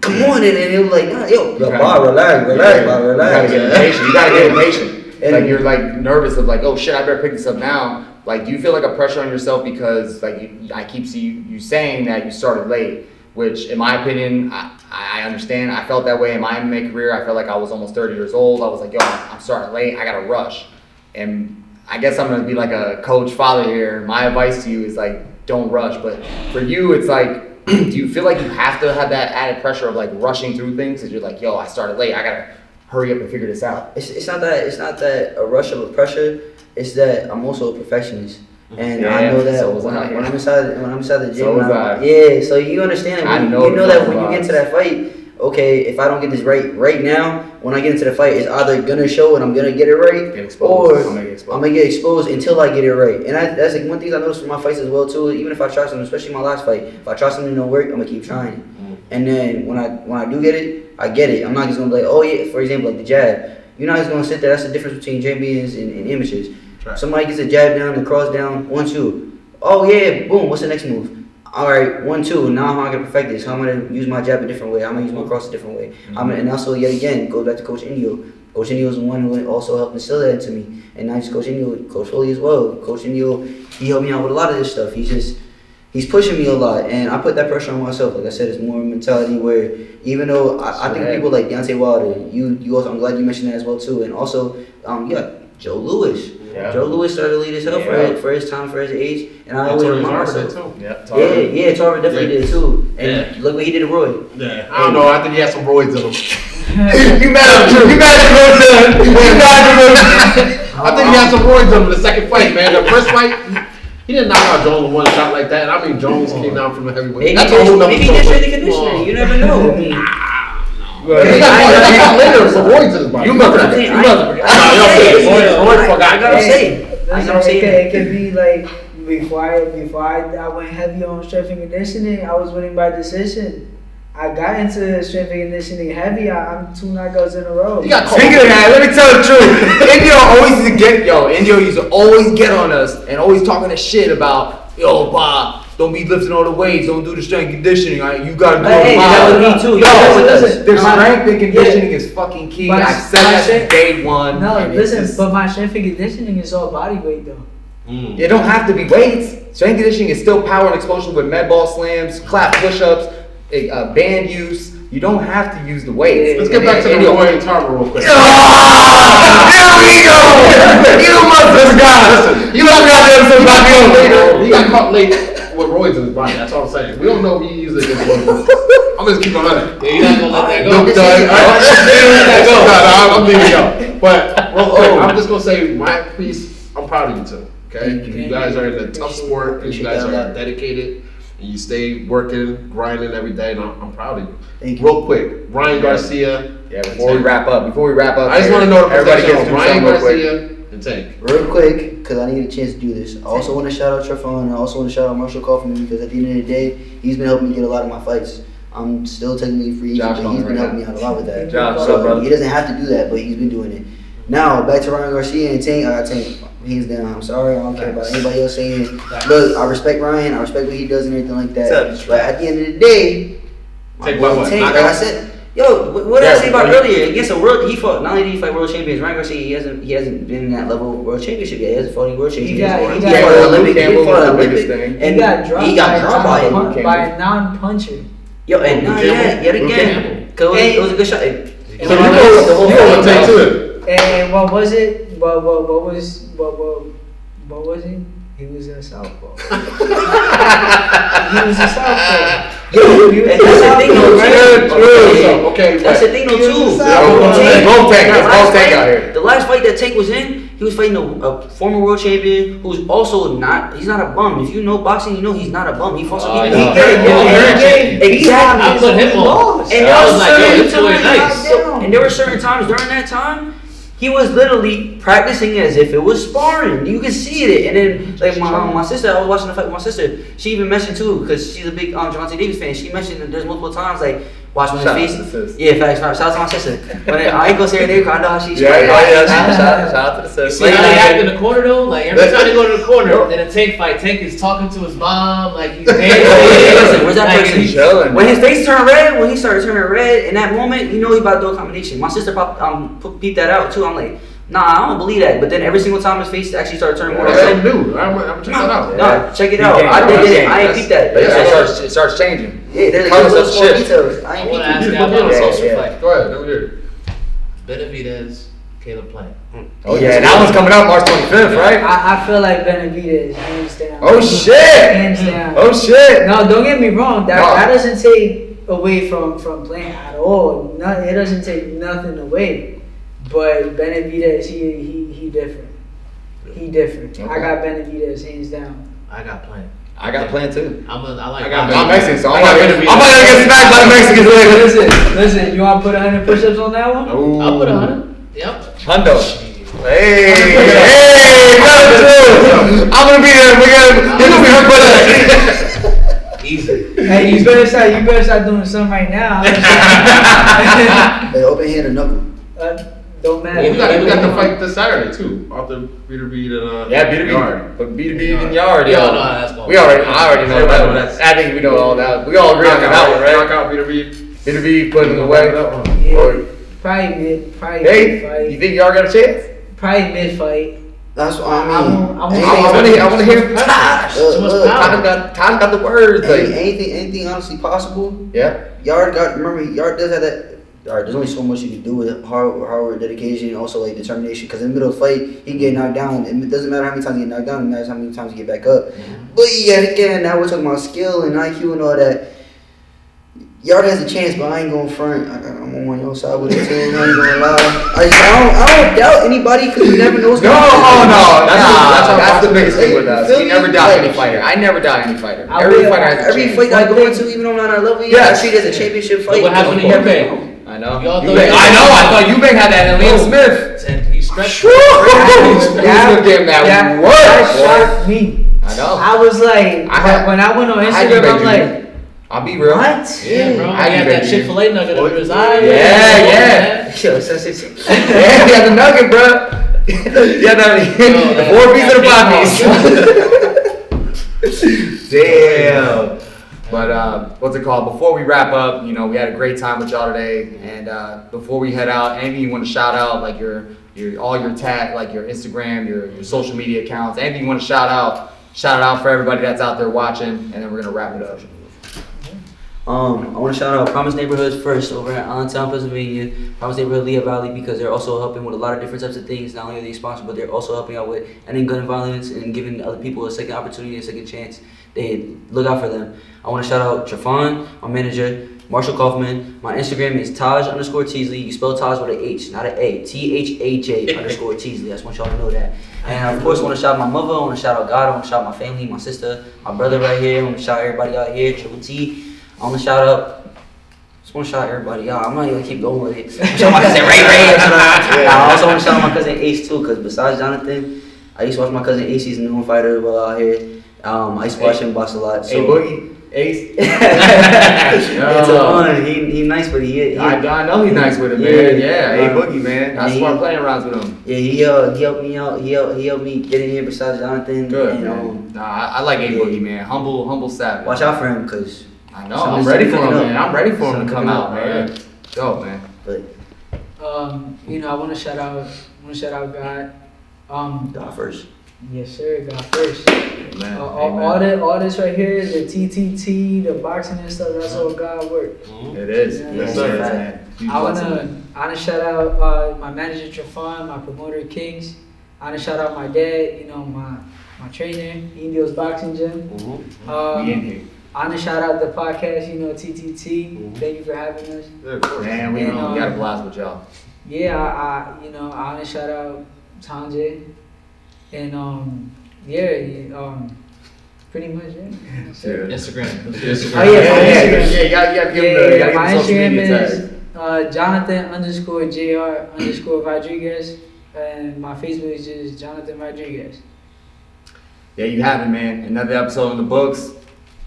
come on, and he'll be like, nah, Bob, relax. You gotta get impatient. You gotta get impatient. And like you're like nervous of like, oh shit, I better pick this up now. Like, do you feel like a pressure on yourself because like I keep you saying that you started late, which in my opinion, I understand. I felt that way in my MMA career. I felt like I was almost 30 years old. I was like, yo, I'm starting late. I gotta rush. And I guess I'm gonna be like a coach father here. My advice to you is like, don't rush. But for you, it's like, do you feel like you have to have that added pressure of like rushing through things? Because you're like, yo, I started late. I gotta hurry up and figure this out. It's not that a rush of a pressure. It's that I'm also a perfectionist. And I know that so was when I. I'm inside the gym, So was I. yeah. So you understand? I When, know you know the that when you get into that fight, okay, if I don't get this right now, when I get into the fight, it's either gonna show and I'm gonna get it right, Get exposed. or I'm I'm gonna get exposed until I get it right. And that's like one thing I noticed from my fights as well too. Even if I try something, especially my last fight, if I try something that don't work, I'm gonna keep trying it. And then when I do get it, I get it. I'm not just gonna be like, oh yeah, for example, like the jab. You're not just gonna sit there. That's the difference between champions and amateurs. Right. Somebody gets a jab down, the cross down, 1-2. Oh yeah, boom. What's the next move? All right, 1-2. Now how am I gonna perfect this? How am I gonna use my jab a different way? How am I gonna use my cross a different way? And also yet again, goes back to Coach Indio. Coach Indio is the one who also helped instill that into me. And not just Coach Indio, Coach Foley as well. Coach Indio, he helped me out with a lot of this stuff. He's pushing me a lot, and I put that pressure on myself. Like I said, it's more a mentality where even though I think people like Deontay Wilder, you also, I'm glad you mentioned that as well too. And also, Joe Louis. Yeah. Joe Louis started to lead as hell Yeah. for his time, for his age, and I Yeah, always Tony remind Harper myself. did too. Yeah. Tarver definitely did too. And look what he did to Roy. Yeah. I don't know. I think he had some roids in him. You mad at you mad at I think he had some roids in him in the second fight, man. The first fight, he didn't knock out Jones with one shot like that. I mean, Jones came down from the heavyweight. That's a whole nother Maybe he did story. strength and conditioning. You never know. He got later some roids in his body. You must have. You must have. I gotta say. It could be like before I went heavy on strength and conditioning, I was winning by decision. I got into strength and conditioning heavy. I'm 2 knockouts in a row. He got caught. Speaking of that, let me tell the truth. Indio used to always get on us and always talking that shit about, yo, Bob, don't be lifting all the weights, don't do the strength and conditioning. Right? You gotta do Hey, it. that was me too. Yo, the Listen, strength and conditioning is fucking key. My- I've said my that shit- since day one. No, and listen, it's just- but my strength and conditioning is all body weight though. it don't have to be weights. Strength and conditioning is still power and explosion with med ball slams, clap push-ups, band use. You don't have to use the weights. Let's get back to the Roy and Tarver real quick. There we go! You must have got. You must have He got caught got later. He got caught late with roids in his body. That's all I'm saying. We don't know if he used it against one. I'm just keep on it. Yeah, you're not gonna let that go. No, Let that I'm leaving y'all. But real quick, I'm just gonna say my piece. I'm proud of you two. Okay, you guys are in a tough sport, and you guys are dedicated, and you stay working, grinding every day. And I'm proud of you. Thank you. Real quick, Ryan Garcia. Yeah, before we wrap up, I just want to know the everybody position gets of through Ryan something real quick. Garcia and Tank. Real quick, because I need a chance to do this. I also want to shout out Trevon, and I also want to shout out Marshall Kaufman because at the end of the day, he's been helping me get a lot of my fights. I'm still technically free, Josh but he's Kaufman been right helping me out a lot with that. Josh, So, what's up, brother? he doesn't have to do that, but he's been doing it. Now back to Ryan Garcia and Tank. I got Tank hands down. I'm sorry, I don't care about anybody else saying. Look, I respect Ryan. I respect what he does and everything like that. But at the end of the day, my boy Tank, like I said, yo, what did I say about earlier? Against a world, he fought. Not only did he fight world champions, Ryan Garcia, he hasn't been in that level of world championship yet. He hasn't fought any world champions. He fought an Olympic, and he got dropped by a non-puncher. Yo, and yet again, cause it was a good shot. So you go Tank too. And what was it? What was he? He was a southpaw. He was a southpaw. And that's the thing though, right? Okay, that's the thing though too. Both Tank out here. The last fight that Tank was in, he was fighting a former world champion who's also he's not a bum. If you know boxing, you know he's not a bum. He fought so exactly. I put him on. And there were certain times during that time, he was literally practicing as if it was sparring. You can see it. And then, like, my sister, I was watching the fight with my sister. She even mentioned, too, because she's a big Johnathan Davis fan. She mentioned that there's multiple times, like, watching his face. Yeah, facts. Shout out to my sister. But I ain't gonna say her name, I know how she's. Shout out to the sister. See how they act in the corner, though? Like, every time they go to the corner, in a Tank fight, Tank is talking to his mom, like, he's dancing. Listen, where's that person? When his face turned red, when he started turning red, in that moment, you know he about to do a combination. My sister peeped that out, too. I'm like, nah, I don't believe that. But then every single time his face actually started turning more red. I'm check that out. No, check it out. I did it. I ain't peeped that. It starts changing. Yeah, there's little small details. I ain't I want to peeped ask y'all about a social Yeah. fight. Go ahead, let me hear it. Benavidez, Caleb Plant. Oh yeah, that one's coming out March 25th, right? I feel like Benavidez, hands down. Oh shit! Hands down. Oh shit! No, don't get me wrong. That doesn't take away from playing at all. It doesn't take nothing away. But Benavidez, he different. He different. Okay. I got Benavidez hands down. I got Plant. I got a plan too. I like. I'm Mexican, so I'm I got not Benavidez. gonna get smacked by the Mexicans later. Listen. You want to put 100 push-ups on that one? I'll put 100. Yep. Hundo. Hey, number two. I'm gonna be there. You're gonna be her brother. Easy. Hey, you better start doing something right now. Hey, open hand or knuckle. Don't matter. We got the fight this Saturday too. After Beat and Yeah, B2B. Yard. But B2B and Yard. We all know how that's going. I already know that. I think we know all that. We all agree on that one, right? Knockout B2B. B2B putting it away. Yeah. Probably mid fight. Hey, you think Yard got a chance? Probably mid fight. That's what I mean. I want to hear Tosh. Too much power. Tosh got the words. Anything honestly possible. Yeah. Yard does have that. Alright, there's only so much you can do with hard work, dedication, and also like determination. Because in the middle of the fight, he can get knocked down. It doesn't matter how many times you get knocked down; it matters how many times you get back up. Mm-hmm. But yeah, again, now we're talking about skill and IQ and all that. Yard has a chance, but I ain't going front. I'm on your side with it too. I ain't gonna lie. I don't doubt anybody because you never know what's going on. That's the biggest thing with us. We never doubt any fighter. I never doubt any fighter. Every fighter has a chance. Every fight I go into, even though I'm not at level, I treat it as a championship fight. What happened to Eubank? I know. I thought Eubank had that in Liam Smith. And he stretched. That gave him that work. That shocked me. I know. I was like, when I went on Instagram, I'm like, I'll be real. what? Yeah, bro. I had that Chick-fil-A nugget under his eye. Yeah. Yo, Yeah, he had the nugget, bro. Yeah, the 4 pieces of the Bobbies. Damn. But what's it called? Before we wrap up, we had a great time with y'all today. And before we head out, anything you want to shout out, like your tag, like your Instagram, your social media accounts, anything you want to shout it out for everybody that's out there watching, and then we're gonna wrap it up. I want to shout out Promise Neighborhoods first over at Allentown, Pennsylvania. Promise Neighborhood Lehigh Valley, because they're also helping with a lot of different types of things. Not only are they sponsored, but they're also helping out with ending gun violence and giving other people a second opportunity, a second chance. They look out for them. I want to shout out Trafon, my manager, Marshall Kaufman. My Instagram is Taj_Teasley. You spell Taj with an H, not an A. THAJ_Teasley. I just want y'all to know that. And of course, I want to shout out my mother. I want to shout out God. I want to shout out my family, my sister, my brother right here. I want to shout out everybody out here, Triple T. I want to shout out. Just want to shout out everybody out. I'm not even gonna keep going with it. Shout out my cousin Ray. I also want to shout out my cousin Ace too, because besides Johnathan, I used to watch my cousin Ace. He's a new fighter out here. I used to watch him box a lot. So. Hey, Boogie, Ace. It's an honor. he nice, but he I know he's nice with it, man. Yeah, A Boogie, man. I smart playing rounds with him. Yeah, he helped me out. He helped me get in here besides Johnathan. Good, and, man. Nah, I like A Boogie, man. Humble savage. Watch out for him, cause I know. I'm ready for him, man. I'm ready for him to come out, man. Go, man. But you know, I want to shout out God. God first. Yes, sir. God first. Amen. All this right here, the TTT, the boxing and stuff. That's all God work. It is. Yeah, Yes, yeah. sir. Man. I wanna shout out my manager Trafon, my promoter Kings. I wanna shout out my dad. You know, my trainer, Indios Boxing Gym. We in here. I wanna shout out the podcast. You know, TTT. Thank you for having us. Yeah, of course. Man, we got a blast with y'all. Yeah, I wanna shout out Thanjhae. And pretty much, yeah. Instagram. Oh Yeah, yeah, you gotta give him my the social Instagram media is tag. Johnathan_JR_Rodriguez, and my Facebook is just Johnathan Rodriguez. Yeah, you have it, man. Another episode in the books.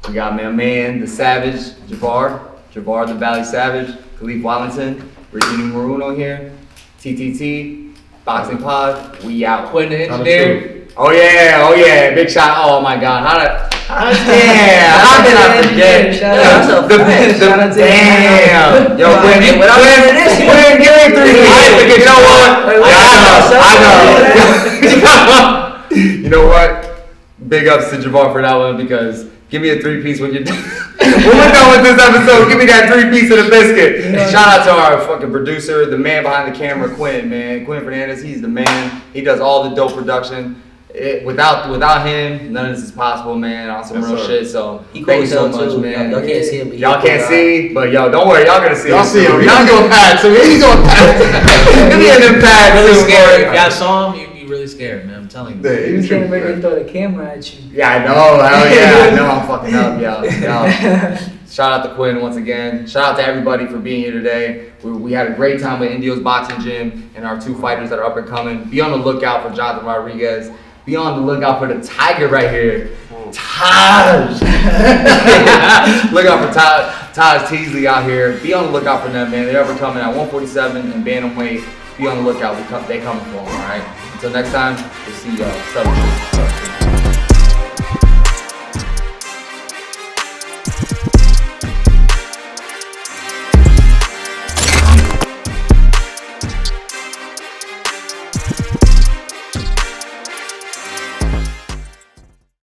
We got my man, the Savage, Javar the Valley Savage, Khalif Wallington, Regina Maruno here, TTT, Boxing Pod. We out. Quinn the engineer. Oh yeah, big shot. Oh my God, how did I forget? Shout out. Damn, yo, Quinn, Hey, what I'm doing this year. Quinn, give me 3 pieces. I forget. You know what? I know. You know what? Big ups to Javar for that one because give me a 3-piece when you're done. When we're done with this episode, give me that 3-piece of the biscuit. Shout out to our fucking producer, the man behind the camera, Quinn, man. Quinn Fernandez, he's the man. He does all the dope production. Without him, none of this is possible, man. On some real shit. So thank you so much, man. Y'all can't see him, but Y'all can't see, but yo, don't worry, y'all gonna see. Y'all see him. Y'all go pad. So he's going pad. Give me an impact. Really scary. If y'all saw him, you'd be really scared, man. I'm telling you. Yeah, He was he's getting true, ready to man. throw the camera at you. Yeah, I know. Hell yeah, I know. I'm fucking up, yo. Shout out to Quinn once again. Shout out to everybody for being here today. We had a great time with Indios Boxing Gym and our 2 fighters that are up and coming. Be on the lookout for Johnathan Rodriguez. Be on the lookout for the Tiger right here. Taj. Look out for Thanjhae Teasley out here. Be on the lookout for them, man. They're ever coming at 147 and bantamweight. Be on the lookout. They coming for them, all right? Until next time, we'll see y'all.